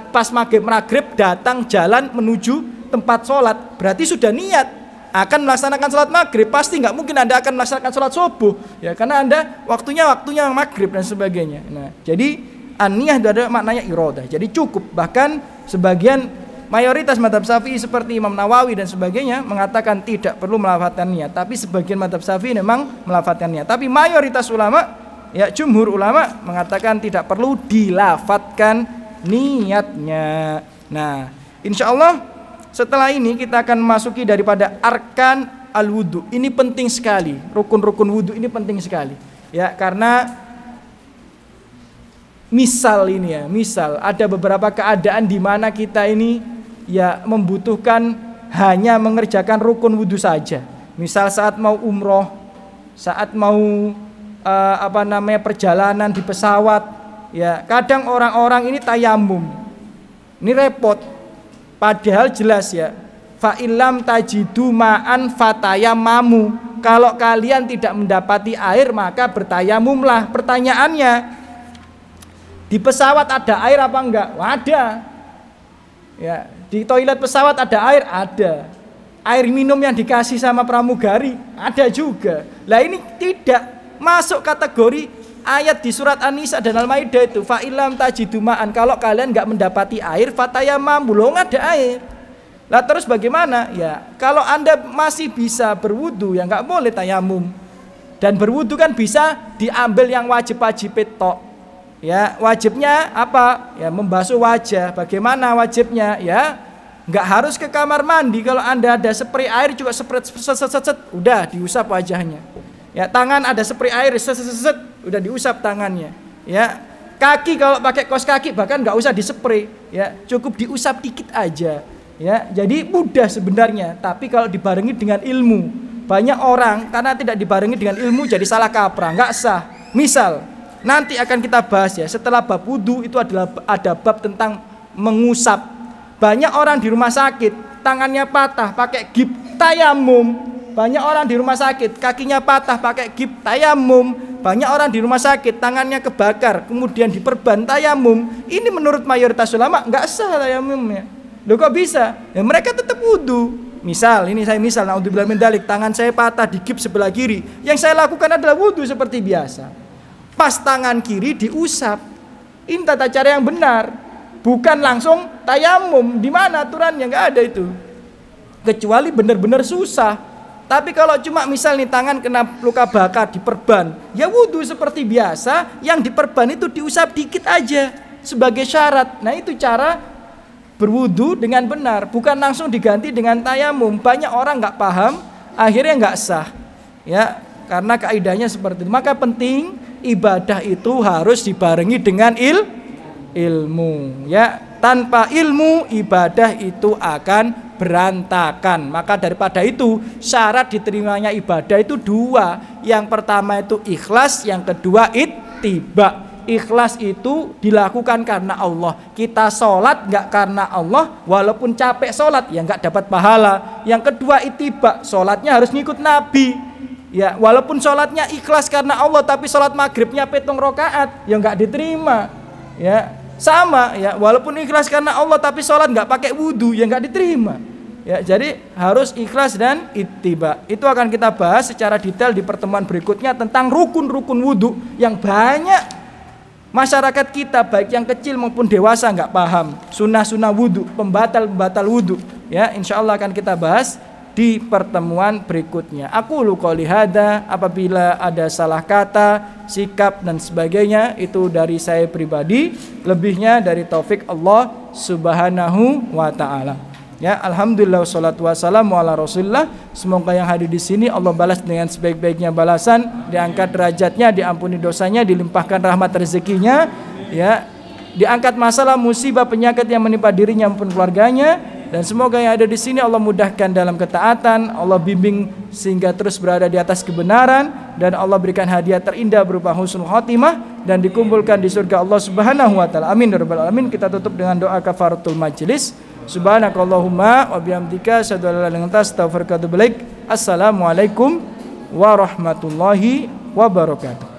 pas maghrib datang jalan menuju tempat sholat, berarti sudah niat akan melaksanakan sholat maghrib. Pasti nggak mungkin Anda akan melaksanakan sholat subuh, ya, karena Anda waktunya maghrib dan sebagainya. Nah, jadi an-niyah itu ada maknanya iradah. Jadi cukup. Bahkan sebagian mayoritas mazhab Syafi'i seperti Imam Nawawi dan sebagainya mengatakan tidak perlu melafadzkan niat. Tapi sebagian mazhab Syafi'i memang melafadzkan niat. Tapi mayoritas ulama, ya jumhur ulama mengatakan tidak perlu dilafadzkan niatnya. Nah, insya Allah setelah ini kita akan masuki daripada arkan al-wudu. Ini penting sekali, rukun-rukun wudu ini penting sekali. Ya, karena misal ada beberapa keadaan di mana kita ini ya membutuhkan hanya mengerjakan rukun wudu saja. Misal saat mau umroh, saat mau perjalanan di pesawat, ya kadang orang-orang ini tayamum, ini repot. Padahal jelas ya, fa illam tajidu ma'an fatayamamu. Kalau kalian tidak mendapati air maka bertayamumlah. Pertanyaannya, di pesawat ada air apa enggak? Ada. Ya, di toilet pesawat ada air, ada. Air minum yang dikasih sama pramugari ada juga. Lah ini tidak masuk kategori ayat di surat An-Nisa dan Al-Maidah itu, fa illam tajidu ma'an. Kalau kalian enggak mendapati air, fatayammamu, belum ada air. Lah terus bagaimana? Ya, kalau Anda masih bisa berwudu ya enggak boleh tayamum. Dan berwudu kan bisa diambil yang wajib-wajib tok. Ya, wajibnya apa? Ya, membasuh wajah. Bagaimana wajibnya? Ya, enggak harus ke kamar mandi. Kalau Anda ada spray air juga spray udah diusap wajahnya. Ya, tangan ada spray air udah diusap tangannya. Ya, kaki kalau pakai kaos kaki bahkan nggak usah dispray, ya cukup diusap dikit aja. Ya, jadi mudah sebenarnya. Tapi kalau dibarengi dengan ilmu, banyak orang karena tidak dibarengi dengan ilmu jadi salah kaprah, nggak sah. Misal nanti akan kita bahas ya, setelah bab wudu itu ada bab tentang mengusap. Banyak orang di rumah sakit tangannya patah pakai gip tayamum. Banyak orang di rumah sakit kakinya patah pakai gip tayamum. Banyak orang di rumah sakit tangannya kebakar kemudian diperban tayamum. Ini menurut mayoritas ulama nggak sah tayamumnya. Loh kok bisa? Ya mereka tetap wudu. Misal naudzubillah min dzalik, tangan saya patah di gip sebelah kiri. Yang saya lakukan adalah wudu seperti biasa. Pas tangan kiri diusap. Ini tata cara yang benar. bukan langsung tayamum. Di mana aturannya? Nggak ada itu. Kecuali benar-benar susah. Tapi kalau cuma misal nih tangan kena luka bakar diperban, ya wudhu seperti biasa. Yang diperban itu diusap dikit aja sebagai syarat. Nah itu cara berwudhu dengan benar, bukan langsung diganti dengan tayamum. Banyak orang nggak paham, akhirnya nggak sah. Ya, karena kaidahnya seperti itu. Maka penting ibadah itu harus dibarengi dengan ilmu. Ya, tanpa ilmu ibadah itu akan berantakan. Maka daripada itu syarat diterimanya ibadah itu dua. Yang pertama itu ikhlas, yang kedua ittiba. Ikhlas itu dilakukan karena Allah. Kita sholat nggak karena Allah, walaupun capek sholat ya nggak dapat pahala. Yang kedua ittiba, sholatnya harus ngikut Nabi. Ya, walaupun sholatnya ikhlas karena Allah, tapi sholat maghribnya 7 rakaat ya nggak diterima. Ya, sama ya, walaupun ikhlas karena Allah tapi sholat nggak pakai wudhu ya nggak diterima. Ya, jadi harus ikhlas dan ittiba. Itu akan kita bahas secara detail di pertemuan berikutnya tentang rukun-rukun wudhu yang banyak masyarakat kita baik yang kecil maupun dewasa nggak paham. Sunnah-sunnah wudhu, pembatal wudhu. Ya, insya Allah akan kita bahas di pertemuan berikutnya. Aku qouli hada, apabila ada salah kata, sikap dan sebagainya itu dari saya pribadi, lebihnya dari taufik Allah Subhanahu wa taala. Ya, alhamdulillah wassalatu wassalamu ala Rasulillah. Semoga yang hadir di sini Allah balas dengan sebaik-baiknya balasan, diangkat derajatnya, diampuni dosanya, dilimpahkan rahmat rezekinya, ya, diangkat masalah musibah penyakit yang menimpa dirinya maupun keluarganya. Dan semoga yang ada di sini Allah mudahkan dalam ketaatan, Allah bimbing sehingga terus berada di atas kebenaran, dan Allah berikan hadiah terindah berupa husnul khotimah dan dikumpulkan di surga Allah Subhanahu wa taala. Amin ya rabbal alamin. Kita tutup dengan doa kafaratul majlis. Subhanakallahumma wa bihamdika asyhadu an la ilaha illa anta astaghfiruka wa atubu ilaik. Assalamualaikum warahmatullahi wabarakatuh.